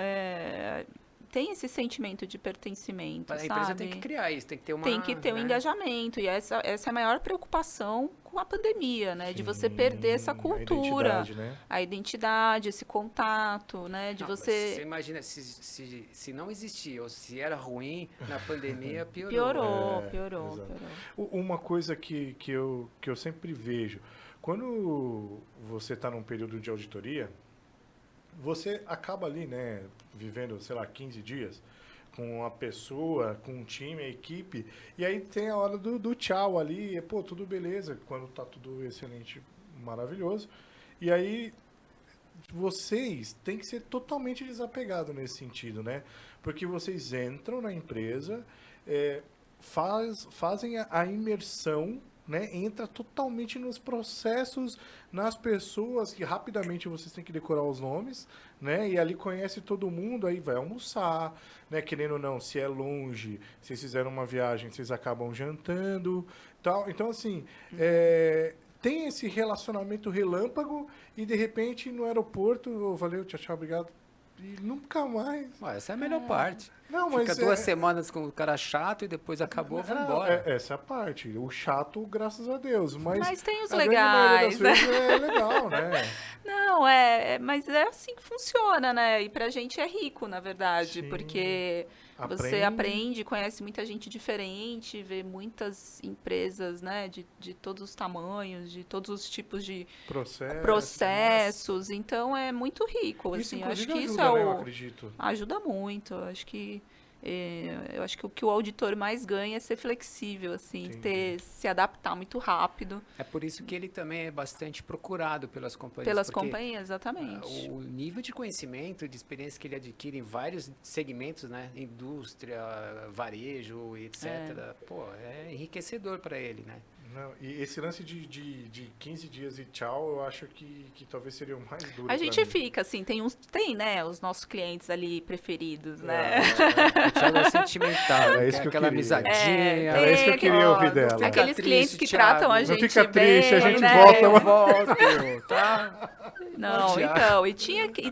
tem esse sentimento de pertencimento, a empresa tem que criar isso, tem que ter um engajamento, e essa é a maior preocupação com a pandemia, né? Sim, de você perder essa cultura, a identidade, esse contato, né? Você imagina, se não existia, ou se era ruim, na pandemia piorou. Piorou. Uma coisa que eu sempre vejo, quando você está num período de auditoria, você acaba ali, né, vivendo, sei lá, 15 dias com uma pessoa, com um time, a equipe, e aí tem a hora do tchau ali, tudo beleza, quando tá tudo excelente, maravilhoso, e aí vocês têm que ser totalmente desapegados nesse sentido, né, porque vocês entram na empresa, fazem a imersão né, entra totalmente nos processos, nas pessoas, que rapidamente vocês têm que decorar os nomes, né, e ali conhece todo mundo, aí vai almoçar, né, querendo ou não, se é longe, se vocês fizeram uma viagem, vocês acabam jantando, tal. Então, assim, tem esse relacionamento relâmpago e, de repente, no aeroporto, valeu, tchau, tchau, obrigado, e nunca mais. Essa é a melhor parte. Não, Fica mas 2 semanas com o cara chato e depois acabou, vamos embora. Essa é a parte. O chato, graças a Deus. Mas tem os a grande maioria das legais, vezes é legal, né? Não, mas é assim que funciona, né? E pra gente é rico, na verdade, Sim. porque você aprende, conhece muita gente diferente, vê muitas empresas, né, de todos os tamanhos, de todos os tipos de processos. Então é muito rico, Isso, assim. Eu acho que ajuda, isso né, eu acredito. ajuda muito. Eu acho que o que o auditor mais ganha é ser flexível, assim, se adaptar muito rápido. É por isso que ele também é bastante procurado pelas companhias. Pelas companhias, exatamente. O nível de conhecimento, de experiência que ele adquire em vários segmentos, né? Indústria, varejo, etc. Pô, é enriquecedor para ele, né? Não, e esse lance de 15 dias e tchau, eu acho que talvez seria o mais duro. A gente fica, assim, tem, né, os nossos clientes ali preferidos, né? O Thiago é sentimental, é isso que aquela eu queria. amizadinha. Era isso que eu queria ouvir dela. Aqueles clientes que Thiago. tratam a gente Não fica bem, triste, a gente né? volta. Eu volto, tá? Não, então, e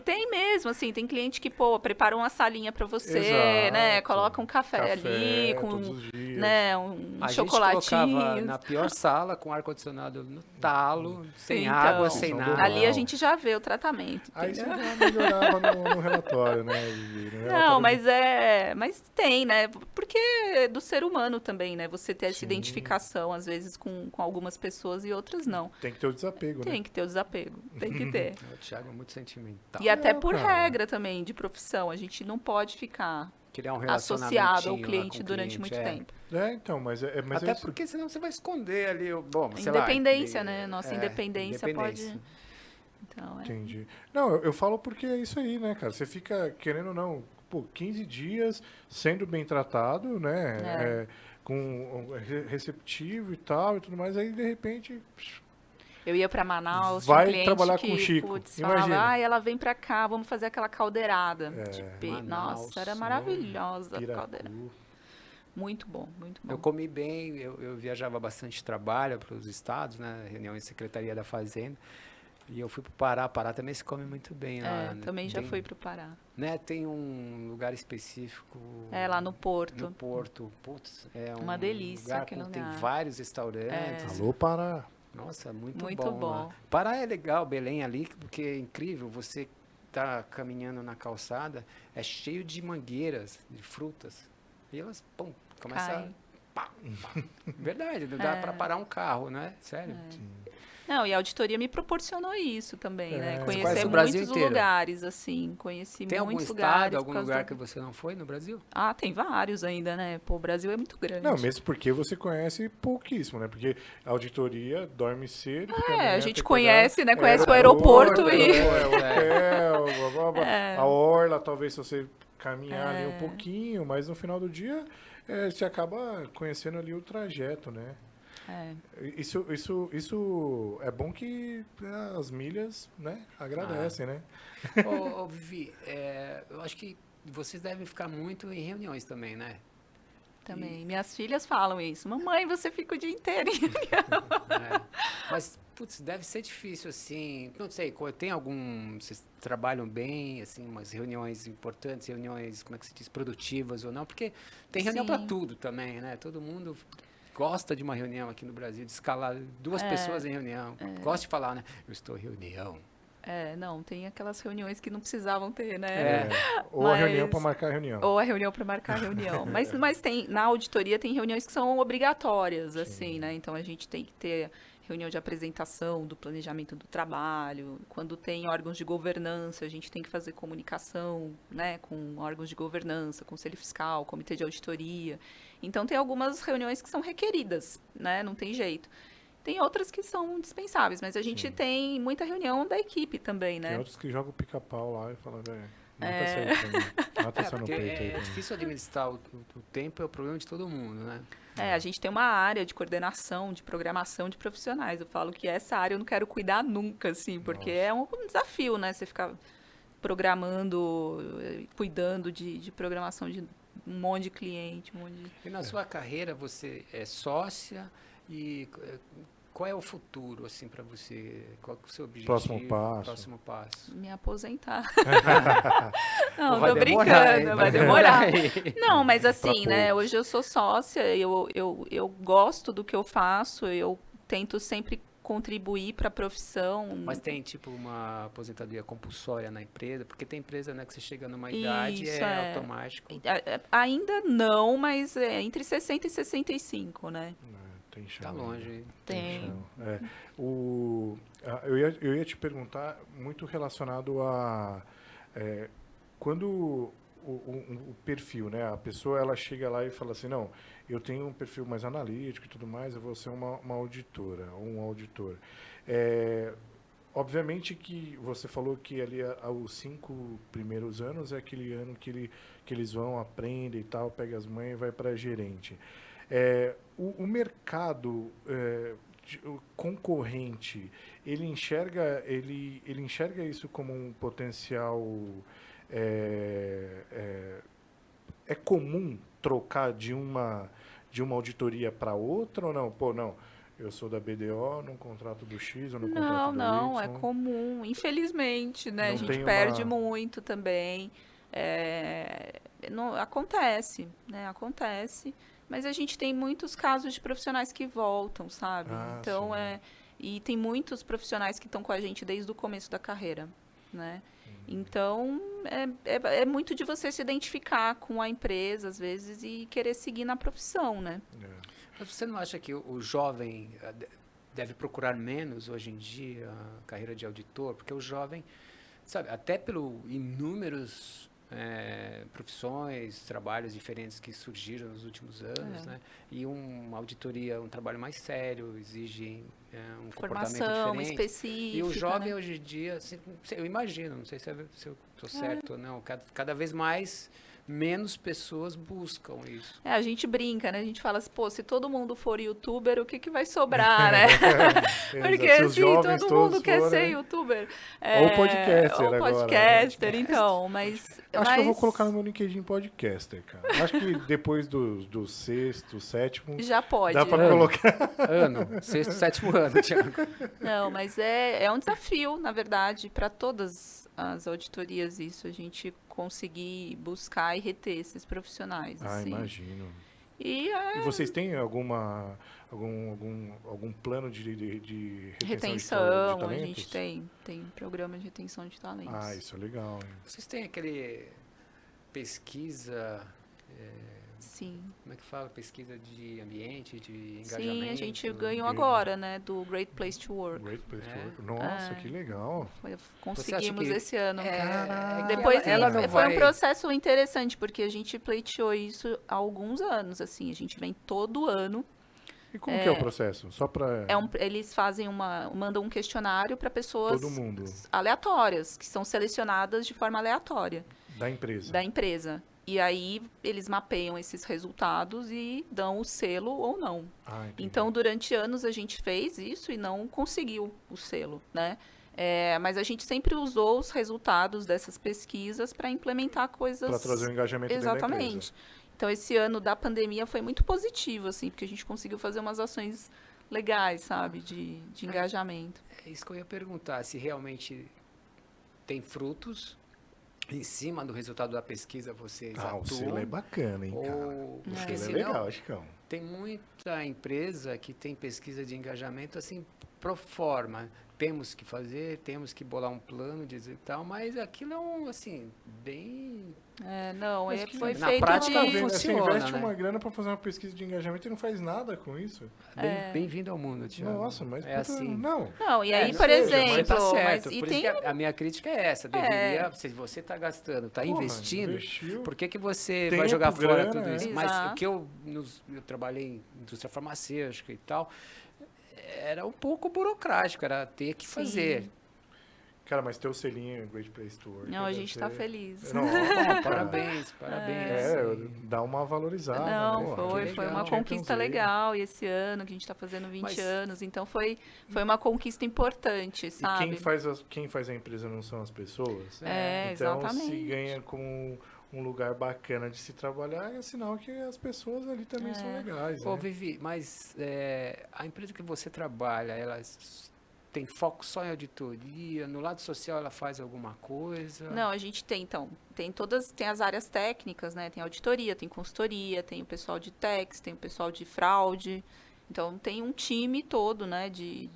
tem mesmo, assim, tem cliente que, pô, prepara uma salinha pra você, Exato. né? Coloca um café ali, com, todos os dias. né, um A gente chocolatinho. colocava na pior sala, com ar-condicionado no talo, sem Então, água, sem nada. Ali a gente já vê o tratamento. Aí você entendeu? já melhorava no relatório, né? Não, mas tem, né? Porque é do ser humano também, né? Você ter essa Sim. identificação, às vezes, com algumas pessoas e outras não. Tem que ter o desapego, né? Tem que ter o desapego, tem que ter. O Thiago é muito sentimental. E até Não, por cara. regra também de profissão, a gente não pode ficar Criar um associado ao relacionamentinho lá cliente com o durante cliente, muito tempo. Então, mas Até é isso. porque senão você vai esconder ali, bom, sei lá, Independência, né? Nossa independência independência. pode... Então, Entendi. Não, eu falo porque é isso aí, né, cara? Você fica, querendo ou não, 15 dias sendo bem tratado, né? Receptivo e tal e tudo mais, aí de repente... Eu ia pra Manaus, Vai tinha um cliente trabalhar que, com o Chico, putz, imagina. falava, ela vem pra cá, vamos fazer aquela caldeirada de Manaus, Nossa, era maravilhosa a caldeirada. Piracu. Muito bom, muito bom. Eu comi bem, eu viajava bastante trabalho para os estados, né? Reunião em Secretaria da Fazenda. E eu fui para o Pará. Pará também se come muito bem lá. Né? Também já fui pro Pará. Né? Tem um lugar específico. Lá no Porto. No Porto. Putz, é uma delícia lugar aquele tem lugar. vários restaurantes. Alô, Pará. Nossa, muito Muito bom. bom. Lá. Pará é legal, Belém ali, porque é incrível. Você tá caminhando na calçada, é cheio de mangueiras, de frutas. E elas, pum, começa a... Pá, pá. Verdade, não dá para parar um carro, né? Sério. Não, e a auditoria me proporcionou isso também, né? Você Conhecer conhece o Brasil muitos inteiro? lugares, assim. Conheci Tem algum muitos estado, lugares. algum lugar que você não foi no Brasil? Ah, tem vários ainda, né? Pô, o Brasil é muito grande. Não, mesmo porque você conhece pouquíssimo, né? Porque a auditoria dorme cedo. porque amanhã a tem gente que conhece, acordar. né? Conhece o aeroporto e... hotel, blá, blá, blá. A orla, talvez se você caminhar ali um pouquinho, mas no final do dia você acaba conhecendo ali o trajeto, né? Isso é bom que as milhas, né, agradecem, né? Ô, Vivi, eu acho que vocês devem ficar muito em reuniões também, né? Também. Minhas filhas falam isso. Mamãe, você fica o dia inteiro em reunião. Mas, putz, deve ser difícil, assim, não sei, tem algum, vocês trabalham bem, assim, umas reuniões importantes, reuniões, como é que se diz, produtivas ou não? Porque tem reunião para tudo também, né? Todo mundo gosta de uma reunião aqui no Brasil, de escalar 2 pessoas em reunião. Gosta de falar, né? Eu estou em reunião. Não, tem aquelas reuniões que não precisavam ter, né? Ou a reunião para marcar a reunião. Ou a reunião para marcar a reunião. Mas tem, na auditoria tem reuniões que são obrigatórias, assim, né? Então a gente tem que ter reunião de apresentação do planejamento do trabalho. Quando tem órgãos de governança, a gente tem que fazer comunicação, né, com órgãos de governança, conselho fiscal, comitê de auditoria. Então tem algumas reuniões que são requeridas, né? Não tem jeito. Tem outras que são dispensáveis, mas a gente tem muita reunião da equipe também, né? Tem outros que jogam pica-pau lá e falam, mata essa aí pra mim. Mata essa no Porque peito aí. é difícil administrar o tempo, é o problema de todo mundo, né? A gente tem uma área de coordenação, de programação de profissionais. Eu falo que essa área eu não quero cuidar nunca, assim, porque é um desafio, né? Você ficar programando, cuidando de programação de um monte de cliente, E na sua carreira você é sócia e qual é o futuro, assim, para você? Qual é o seu objetivo? Próximo passo. Me aposentar. Não, tô brincando, vai demorar. aí. Não, mas assim, né? Hoje eu sou sócia, eu gosto do que eu faço, eu tento sempre contribuir para a profissão. Mas tem, tipo, uma aposentadoria compulsória na empresa? Porque tem empresa, né, que você chega numa idade e é automático. Ainda não, mas é entre 60 e 65, né? Tem chão. Tá longe. Tem. Eu ia te perguntar muito relacionado a quando o perfil, né? A pessoa ela chega lá e fala assim, não, eu tenho um perfil mais analítico e tudo mais, eu vou ser uma auditora, um auditor. Obviamente que você falou que ali aos 5 primeiros anos é aquele ano que eles vão, aprendem e tal, pega as mães e vai para gerente. O mercado concorrente, ele enxerga isso como um potencial. É comum trocar de uma auditoria para outra ou não? Pô, não. Eu sou da BDO, num contrato do X ou no contrato do Y. Não, é comum. Infelizmente, né? A gente perde muito também. Não, acontece, né? Acontece. Mas a gente tem muitos casos de profissionais que voltam, sabe? Então, e tem muitos profissionais que estão com a gente desde o começo da carreira, né? Então, é muito de você se identificar com a empresa, às vezes, e querer seguir na profissão, né? Mas você não acha que o jovem deve procurar menos, hoje em dia, a carreira de auditor? Porque o jovem, sabe, até pelo inúmeros profissões, trabalhos diferentes que surgiram nos últimos anos, né? E uma auditoria, um trabalho mais sério, exige um comportamento diferente. Específica. E o jovem, né? hoje em dia, eu imagino, não sei se eu estou certo ou não, cada vez mais menos pessoas buscam isso. A gente brinca, né? A gente fala assim, pô, se todo mundo for youtuber, o que vai sobrar, né? Porque assim, todo mundo quer ser youtuber. Ou podcaster ou agora. Podcaster, então, mas... Acho que eu vou colocar no meu LinkedIn podcaster, cara. Acho que depois do sexto, sétimo... Já pode. Dá pra colocar. Sexto, sétimo ano, Thiago. Não, mas é um desafio, na verdade, para todas as auditorias isso, a gente conseguir buscar e reter esses profissionais. Assim. Imagino. E vocês têm algum plano de retenção de a gente tem programa de retenção de talentos. Isso é legal. Hein? Vocês têm aquele pesquisa... Sim. Como é que fala? Pesquisa de ambiente, de engajamento? Sim, a gente ganhou agora, né? Do Great Place to Work. Great Place to Work. Nossa, que legal. Conseguimos esse ano. Depois foi um processo interessante, porque a gente pleiteou isso há alguns anos, assim. A gente vem todo ano. E como que é o processo? Só para eles mandam um questionário para pessoas todo mundo aleatórias, que são selecionadas de forma aleatória. Da empresa. E aí, eles mapeiam esses resultados e dão o selo ou não. Então, durante anos, a gente fez isso e não conseguiu o selo, né? Mas a gente sempre usou os resultados dessas pesquisas para implementar coisas... Para trazer o engajamento dentro da empresa. Exatamente. Então, esse ano da pandemia foi muito positivo, assim, porque a gente conseguiu fazer umas ações legais, sabe? De engajamento. É isso que eu ia perguntar, se realmente tem frutos... Em cima do resultado da pesquisa, vocês atuam? O selo é bacana, hein, cara? O selo é legal, Chicão. Tem muita empresa que tem pesquisa de engajamento, assim, pro forma. Temos que fazer, temos que bolar um plano, dizer tal, mas aquilo é assim, bem... foi na feito prática de... funciona, você investe né? uma grana para fazer uma pesquisa de engajamento e não faz nada com isso. Bem-vindo ao mundo, Thiago. Nossa, mas assim. Não, e aí, por seja, exemplo... mas tá certo. Por isso que a minha crítica é essa. Deveria, se você está gastando, está investindo, por que você vai jogar fora tudo isso? Mas o que eu trabalhei em indústria farmacêutica e tal, era um pouco burocrático, era ter que fazer. Cara, mas teu selinho Great Place to Work... Não, a deve gente está ser- feliz. Não, Bom, parabéns. dá uma valorizada, Não, né? Pô, foi que uma legal. conquista Champions League. legal. E esse ano que a gente está fazendo 20 Mas- anos, então foi uma conquista importante, E sabe? quem faz a empresa não são as pessoas? É, Então, exatamente. se ganha com um lugar bacana de se trabalhar, é sinal que as pessoas ali também são legais, Pô, né? Vivi, mas a empresa que você trabalha, ela tem foco só em auditoria? No lado social ela faz alguma coisa? Não, a gente tem, então, tem as áreas técnicas, né? Tem auditoria, tem consultoria, tem o pessoal de tax, tem o pessoal de fraude. Então, tem um time todo, né, de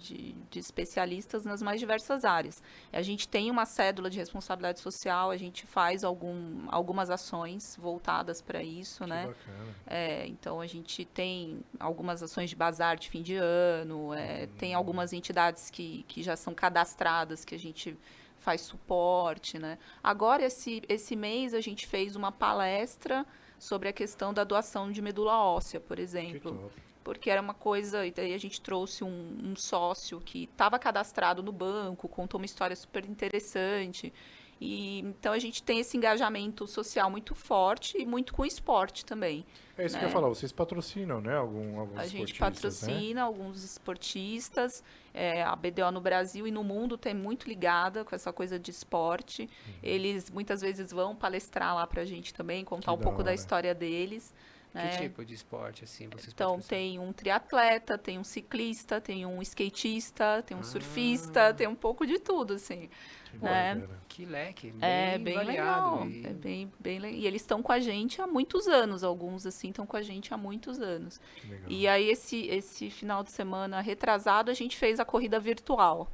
especialistas nas mais diversas áreas. A gente tem uma cédula de responsabilidade social, a gente faz algumas ações voltadas para isso, Que né? bacana. Então, a gente tem algumas ações de bazar de fim de ano, tem algumas entidades que já são cadastradas, que a gente faz suporte, né? Agora, esse mês, a gente fez uma palestra sobre a questão da doação de medula óssea, por Que exemplo. top. Porque era uma coisa, e daí a gente trouxe um sócio que estava cadastrado no banco, contou uma história super interessante. E então a gente tem esse engajamento social muito forte e muito com esporte também. É isso que eu ia falar, vocês patrocinam, né? Alguns A gente esportistas, né? patrocina alguns esportistas, a BDO no Brasil e no mundo tem muito ligada com essa coisa de esporte. Eles muitas vezes vão palestrar lá pra gente também, contar Que um da pouco da hora. história deles. Que né? tipo de esporte, assim, vocês Então, patrocinam? tem um triatleta, tem um ciclista, tem um skatista, tem um surfista, tem um pouco de tudo, assim. Que né? bacana. Que leque, É bem bem variado. legal. E- É bem legal. E eles estão com a gente há muitos anos, alguns, assim, estão com a gente há muitos anos. Que legal. E aí, esse final de semana retrasado, a gente fez a corrida virtual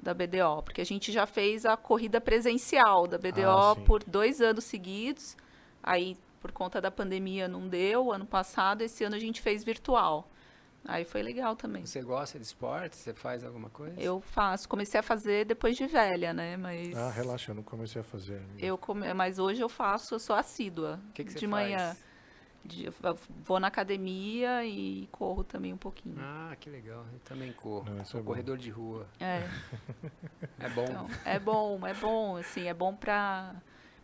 da BDO, porque a gente já fez a corrida presencial da BDO sim. por 2 anos seguidos. Aí, por conta da pandemia, não deu. Ano passado, esse ano a gente fez virtual. Aí foi legal também. Você gosta de esporte? Você faz alguma coisa? Eu comecei a fazer depois de velha, né? Mas Ah, relaxa, eu não comecei a fazer ainda. mas hoje eu sou assídua. O que você de faz? manhã. Eu vou na academia e corro também um pouquinho. Ah, que legal. Eu também corro. Não, isso Sou é bom. corredor de rua. É, É bom. então, é bom, assim, é bom pra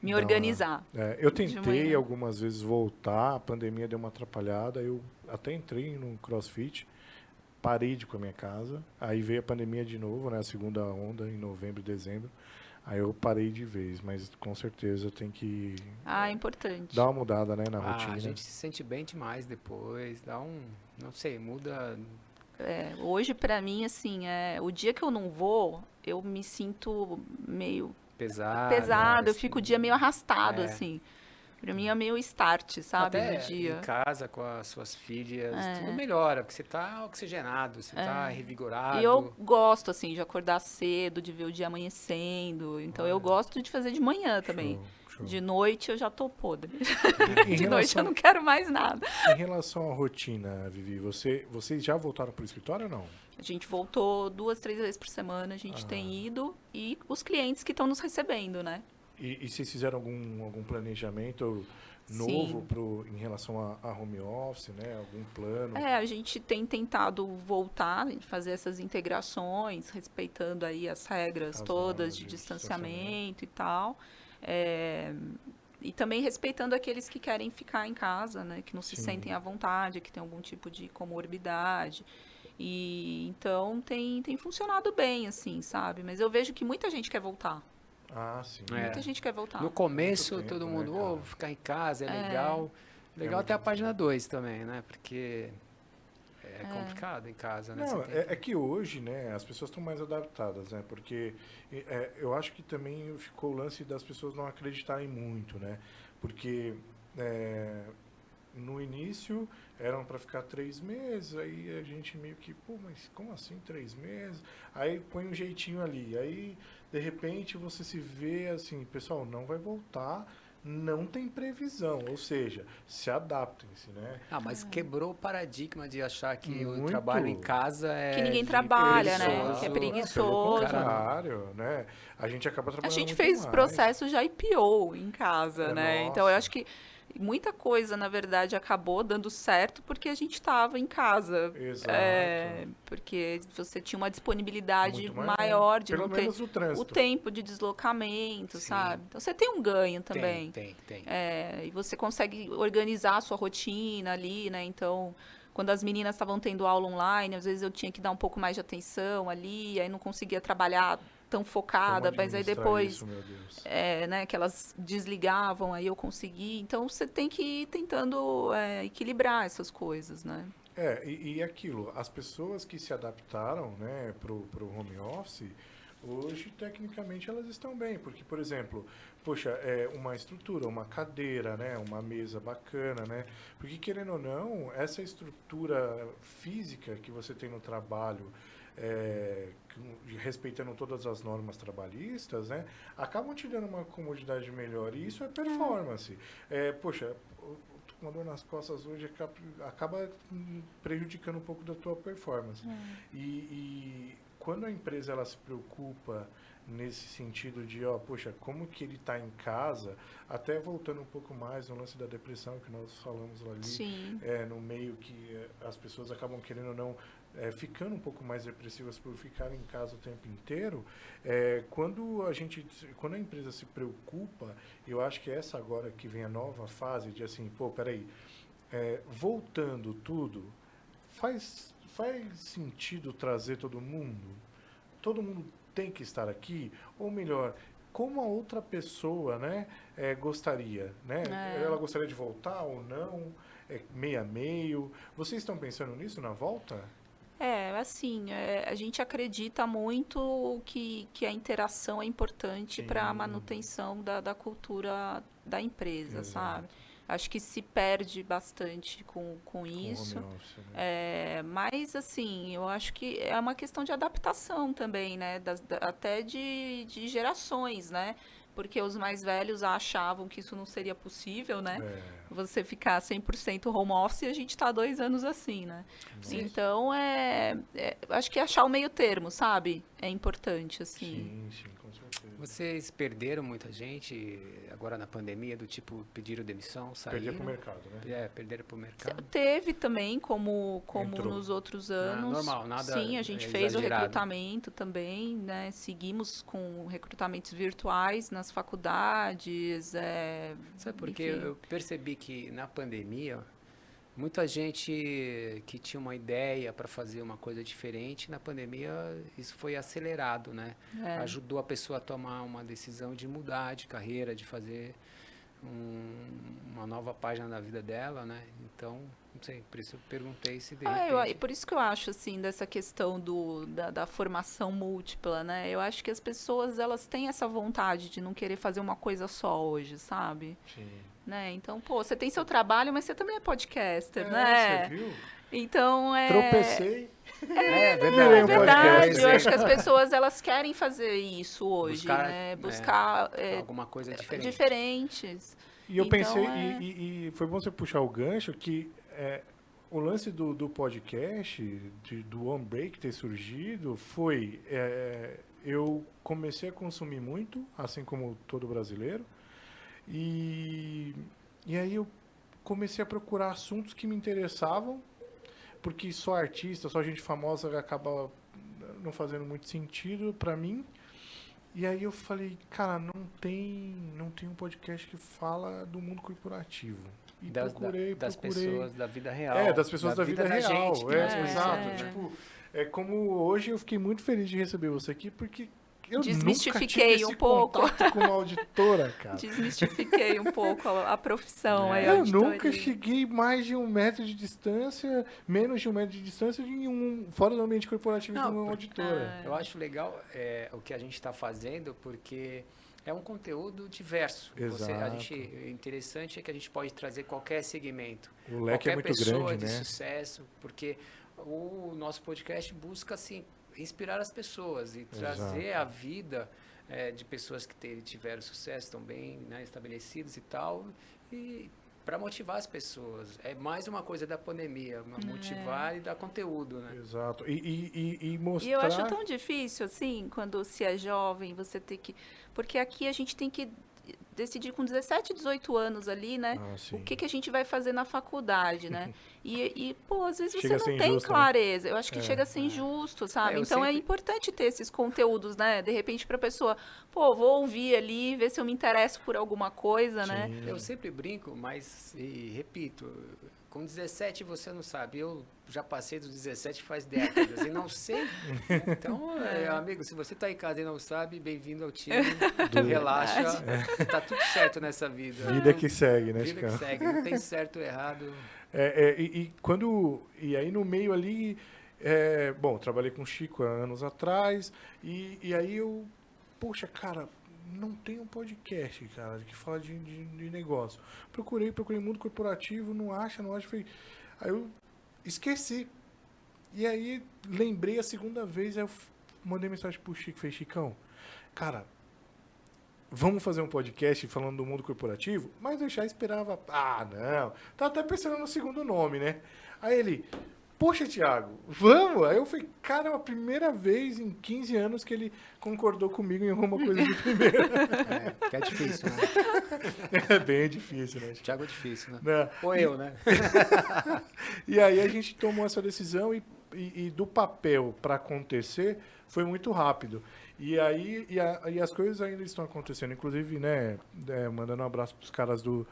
me Da hora. organizar. É, eu De tentei manhã. algumas vezes voltar, a pandemia deu uma atrapalhada, eu até entrei no CrossFit, parei de ir com a minha casa, aí veio a pandemia de novo, né, a segunda onda em novembro e dezembro, aí eu parei de vez, mas com certeza tem que Ah, é importante. dar uma mudada, né, na Ah, rotina. a gente se sente bem demais depois. Dá não sei, muda. Hoje, pra mim, assim, o dia que eu não vou, eu me sinto meio pesado, eu assim. fico o dia meio arrastado, É. assim. Pra mim é meio start, sabe, Até no dia. em casa com as suas filhas, É. tudo melhora, porque você tá oxigenado, você tá revigorado. E eu gosto, assim, de acordar cedo, de ver o dia amanhecendo. Então, eu gosto de fazer de manhã também. Show. De noite, eu já tô podre. Em De noite, eu relação, não quero mais nada. em relação à rotina, Vivi, vocês já voltaram para o escritório ou não? A gente voltou 2, 3 vezes por semana, a gente tem ido. E os clientes que estão nos recebendo, né? E vocês fizeram algum planejamento Sim. novo em relação a home office, né? Algum plano? A gente tem tentado voltar, fazer essas integrações, respeitando aí as regras As todas normas de de distanciamento e tal. E também respeitando aqueles que querem ficar em casa, né? Que não se Sim. sentem à vontade, que tem algum tipo de comorbidade. E então tem funcionado bem, assim, sabe? Mas eu vejo que muita gente quer voltar. Ah, sim. É. Muita gente quer voltar. No começo, Muito tempo, todo né, mundo, cara? vou ficar em casa, é legal. Legal muito até a página 2 também, né? Porque é complicado em casa, né? Não, Você tem é que hoje, né, as pessoas estão mais adaptadas, né? Porque eu acho que também ficou o lance das pessoas não acreditarem muito, né? Porque no início eram para ficar 3 meses, aí a gente meio que, pô, mas como assim 3 meses? Aí põe um jeitinho ali, aí de repente você se vê assim, pessoal, não vai voltar, não tem previsão, ou seja, se adaptem-se, né? mas quebrou o paradigma de achar que o Muito. trabalho em casa é Que ninguém de trabalha, né? preguiçoso. Que é Pelo preguiçoso. contrário, né? A gente acaba A trabalhando gente muito fez mais. processo já IPO em casa, né? Nossa. Então eu acho que muita coisa, na verdade, acabou dando certo porque a gente estava em casa. Exato. Porque você tinha uma disponibilidade Muito maior, maior de pelo não ter menos no trânsito. o tempo de deslocamento, Sim. sabe? Então você tem um ganho também. Tem. E você consegue organizar a sua rotina ali, né? Então, quando as meninas estavam tendo aula online, às vezes eu tinha que dar um pouco mais de atenção ali, aí não conseguia trabalhar tão focada, Como mas aí administrar depois, isso, meu Deus. né, que elas desligavam, aí eu consegui. Então, você tem que ir tentando equilibrar essas coisas, né? E aquilo, as pessoas que se adaptaram, né, pro home office, hoje, tecnicamente, elas estão bem. Porque, por exemplo, poxa, uma estrutura, uma cadeira, né, uma mesa bacana, né? Porque, querendo ou não, essa estrutura física que você tem no trabalho, respeitando todas as normas trabalhistas, né, acabam te dando uma comodidade melhor. E isso é performance. Poxa, uma dor nas costas hoje acaba prejudicando um pouco da tua performance. E quando a empresa ela se preocupa nesse sentido de, poxa, como que ele está em casa, até voltando um pouco mais no lance da depressão que nós falamos ali, Sim. no meio que as pessoas acabam querendo ou não ficando um pouco mais depressivas por ficar em casa o tempo inteiro, quando a empresa se preocupa, eu acho que essa agora que vem a nova fase de assim, peraí, voltando tudo, faz sentido trazer todo mundo? Todo mundo tem que estar aqui? Ou melhor, como a outra pessoa, né, gostaria, né? Ela gostaria de voltar ou não? Meio a meio? Vocês estão pensando nisso na volta? Assim, a gente acredita muito que a interação é importante para a manutenção da cultura da empresa, Exato. sabe? Acho que se perde bastante com isso. Home office, né? Mas, assim, eu acho que é uma questão de adaptação também, né? Até de gerações, né? Porque os mais velhos achavam que isso não seria possível, né? Você ficar 100% home office e a gente está há 2 anos assim, né? Nossa. Então, acho que achar o meio termo, sabe? É importante, assim. Sim, com certeza. Vocês perderam muita gente agora na pandemia, do tipo, pediram demissão, saíram? Perder pro mercado, né? Perderam pro mercado. Teve também, como Entrou. nos outros anos. Normal, nada Sim, a gente fez o exagerado. recrutamento também, né? Seguimos com recrutamentos virtuais nas faculdades. Sabe por quê? Enfim. Eu percebi que na pandemia, muita gente que tinha uma ideia para fazer uma coisa diferente, na pandemia isso foi acelerado, né? Ajudou a pessoa a tomar uma decisão de mudar de carreira, de fazer uma nova página da vida dela, né? Então, não sei, por isso eu perguntei se de repente... Por isso que eu acho, assim, dessa questão da formação múltipla, né? Eu acho que as pessoas, elas têm essa vontade de não querer fazer uma coisa só hoje, sabe? Sim. Né? Então, você tem seu trabalho, mas você também é podcaster, né? Você viu? Então, Tropecei. É Virei um verdade. podcast. Eu acho que as pessoas, elas querem fazer isso hoje, Buscar, né? Buscar alguma coisa diferente. diferentes. E eu Então, pensei, e foi bom você puxar o gancho, que o lance do podcast, do One Break ter surgido, foi... eu comecei a consumir muito, assim como todo brasileiro, e aí eu comecei a procurar assuntos que me interessavam, porque só artista, só gente famosa acaba não fazendo muito sentido para mim. E aí eu falei, cara, não tem um podcast que fala do mundo corporativo. E procurei. Das pessoas da vida real. Das pessoas da vida real. Gente, exato. Tipo, como hoje eu fiquei muito feliz de receber você aqui, porque eu Desmistifiquei nunca tive esse um pouco. contato com uma auditora, cara. Desmistifiquei um pouco a profissão. Aí, Eu auditoria. nunca cheguei mais de 1 metro de distância, menos de 1 metro de distância fora do ambiente corporativo de uma auditora. Eu acho legal o que a gente está fazendo, porque é um conteúdo diverso. Exato. Interessante é que a gente pode trazer qualquer segmento. O leque qualquer é muito pessoa grande, de né? sucesso, porque o nosso podcast busca, assim, inspirar as pessoas e trazer a vida de pessoas que tiveram sucesso, estão bem, né, estabelecidos e tal, e para motivar as pessoas. É mais uma coisa da pandemia, motivar e dar conteúdo, né? Exato. E mostrar... E eu acho tão difícil, assim, quando se é jovem, você tem que... Porque aqui a gente tem que decidir com 17, 18 anos ali, né? O que a gente vai fazer na faculdade, né? Pô, às vezes chega você não tem clareza. Né? Eu acho que chega a ser injusto, sabe? Então sempre... é importante ter esses conteúdos, né? De repente pra pessoa, pô, vou ouvir ali, ver se eu me interesso por alguma coisa, né? Eu sempre brinco, mas, e repito, com 17 você não sabe. Eu já passei dos 17 faz décadas e não sei. Então, amigo, se você está em casa e não sabe, bem-vindo ao time. Relaxa. Tá tudo certo nessa vida. Vida que segue, né, Vida que segue. Não tem certo ou errado. E aí no meio ali, bom, trabalhei com o Chico há anos atrás e aí eu, poxa, cara, não tem um podcast, cara, que fala de negócio. Procurei mundo corporativo, não acha, falei, aí eu esqueci. E aí lembrei a segunda vez, aí eu mandei mensagem pro Chico, falei, Chicão, cara, vamos fazer um podcast falando do mundo corporativo? Mas eu já esperava, não, tava até pensando no segundo nome, né? Aí ele, poxa, Thiago, vamos? Aí eu falei, cara, é a primeira vez em 15 anos que ele concordou comigo em alguma coisa de primeira. Que é difícil, né? É bem difícil, né? Thiago é difícil, né? Não. Ou eu, né? E aí a gente tomou essa decisão e do papel para acontecer foi muito rápido. E aí e as coisas ainda estão acontecendo. Inclusive, né, mandando um abraço para os caras do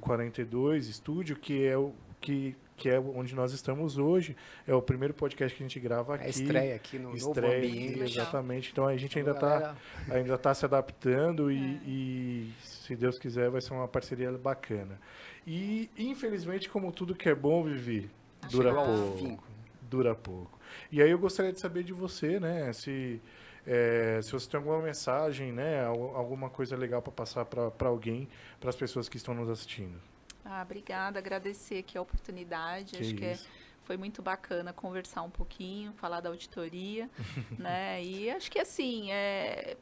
42 Estúdio, que é onde nós estamos hoje. É o primeiro podcast que a gente grava aqui. É estreia aqui no novo ambiente. Exatamente. Então a gente ainda tá se adaptando e se Deus quiser vai ser uma parceria bacana. E infelizmente, como tudo que é bom, Vivi, dura pouco. E aí eu gostaria de saber de você, né, se você tem alguma mensagem, né, alguma coisa legal para passar para alguém, para as pessoas que estão nos assistindo. Obrigada, agradecer aqui a oportunidade, acho que foi muito bacana conversar um pouquinho, falar da auditoria, né, e acho que assim,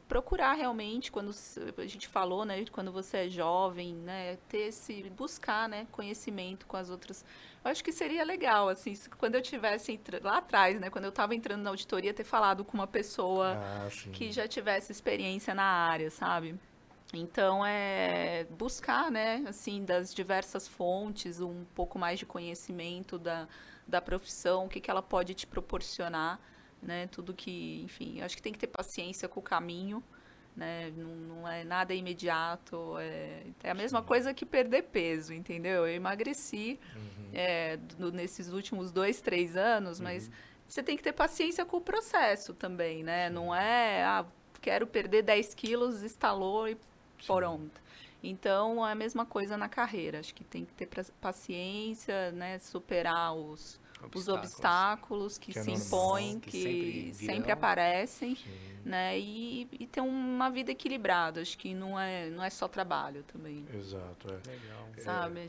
procurar realmente, quando a gente falou, né, quando você é jovem, né, buscar, né, conhecimento com as outras, eu acho que seria legal, assim, quando eu tivesse lá atrás, né, quando eu estava entrando na auditoria, ter falado com uma pessoa que já tivesse experiência na área, sabe? Então, buscar, né, assim, das diversas fontes, um pouco mais de conhecimento da profissão, o que ela pode te proporcionar, né, tudo que, enfim, acho que tem que ter paciência com o caminho, né, não é nada imediato, é a mesma coisa que perder peso, entendeu? Eu emagreci nesses últimos 2, 3 anos, mas você tem que ter paciência com o processo também, né, não é, quero perder 10 quilos, estalou e pronto. Então, é a mesma coisa na carreira. Acho que tem que ter paciência, né? Superar os obstáculos que se impõem, que sempre aparecem, né? E ter uma vida equilibrada. Acho que não é só trabalho também. Exato, Legal. Sabe?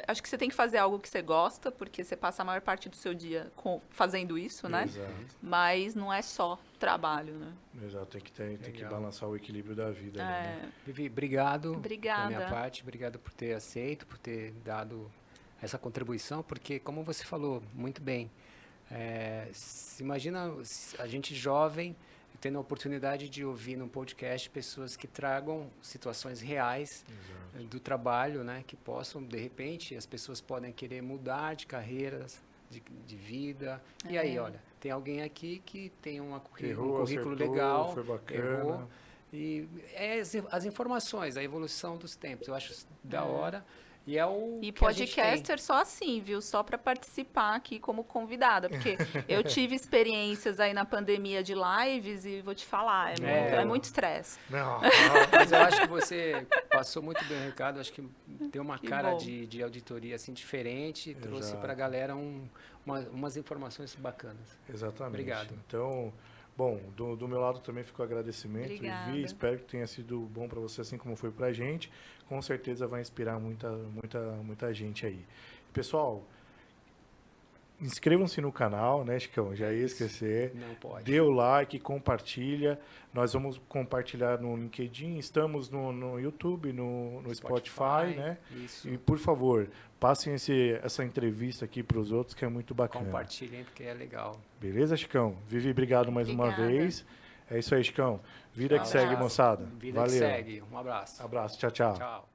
Acho que você tem que fazer algo que você gosta, porque você passa a maior parte do seu dia fazendo isso, né? Exato. Mas não é só trabalho, né? Exato, tem que balançar o equilíbrio da vida. Né? Vivi, obrigado. Obrigada. Da minha parte, obrigado por ter aceito, por ter dado essa contribuição, porque, como você falou muito bem, imagina a gente jovem tendo a oportunidade de ouvir num podcast pessoas que tragam situações reais do trabalho, né, que possam, de repente, as pessoas podem querer mudar de carreiras, de vida. E aí, olha, tem alguém aqui que tem um currículo acertou, legal, foi bacana. E as informações, a evolução dos tempos, eu acho da hora. E podcaster só assim, viu? Só para participar aqui como convidada. Porque eu tive experiências aí na pandemia de lives e vou te falar, é muito estresse. Mas eu acho que você passou muito bem o recado. Acho que deu uma cara de auditoria assim, diferente. Trouxe para a galera umas informações bacanas. Exatamente. Obrigado. Então, bom, do meu lado também ficou agradecimento. Obrigada. Vivi, espero que tenha sido bom para você, assim como foi para a gente. Com certeza vai inspirar muita gente aí. Pessoal, inscrevam-se no canal, né, Chicão? Já ia esquecer. Não pode. Dê o like, compartilha. Nós vamos compartilhar no LinkedIn. Estamos no YouTube, no Spotify, né? Isso. E, por favor, passem essa entrevista aqui para os outros, que é muito bacana. Compartilhem, porque é legal. Beleza, Chicão? Vivi, obrigado mais uma vez. É isso aí, Chicão. Vida Tchau. que segue, Abraço. moçada. Vida Valeu. que segue. Um abraço. Abraço. Tchau, tchau. Tchau.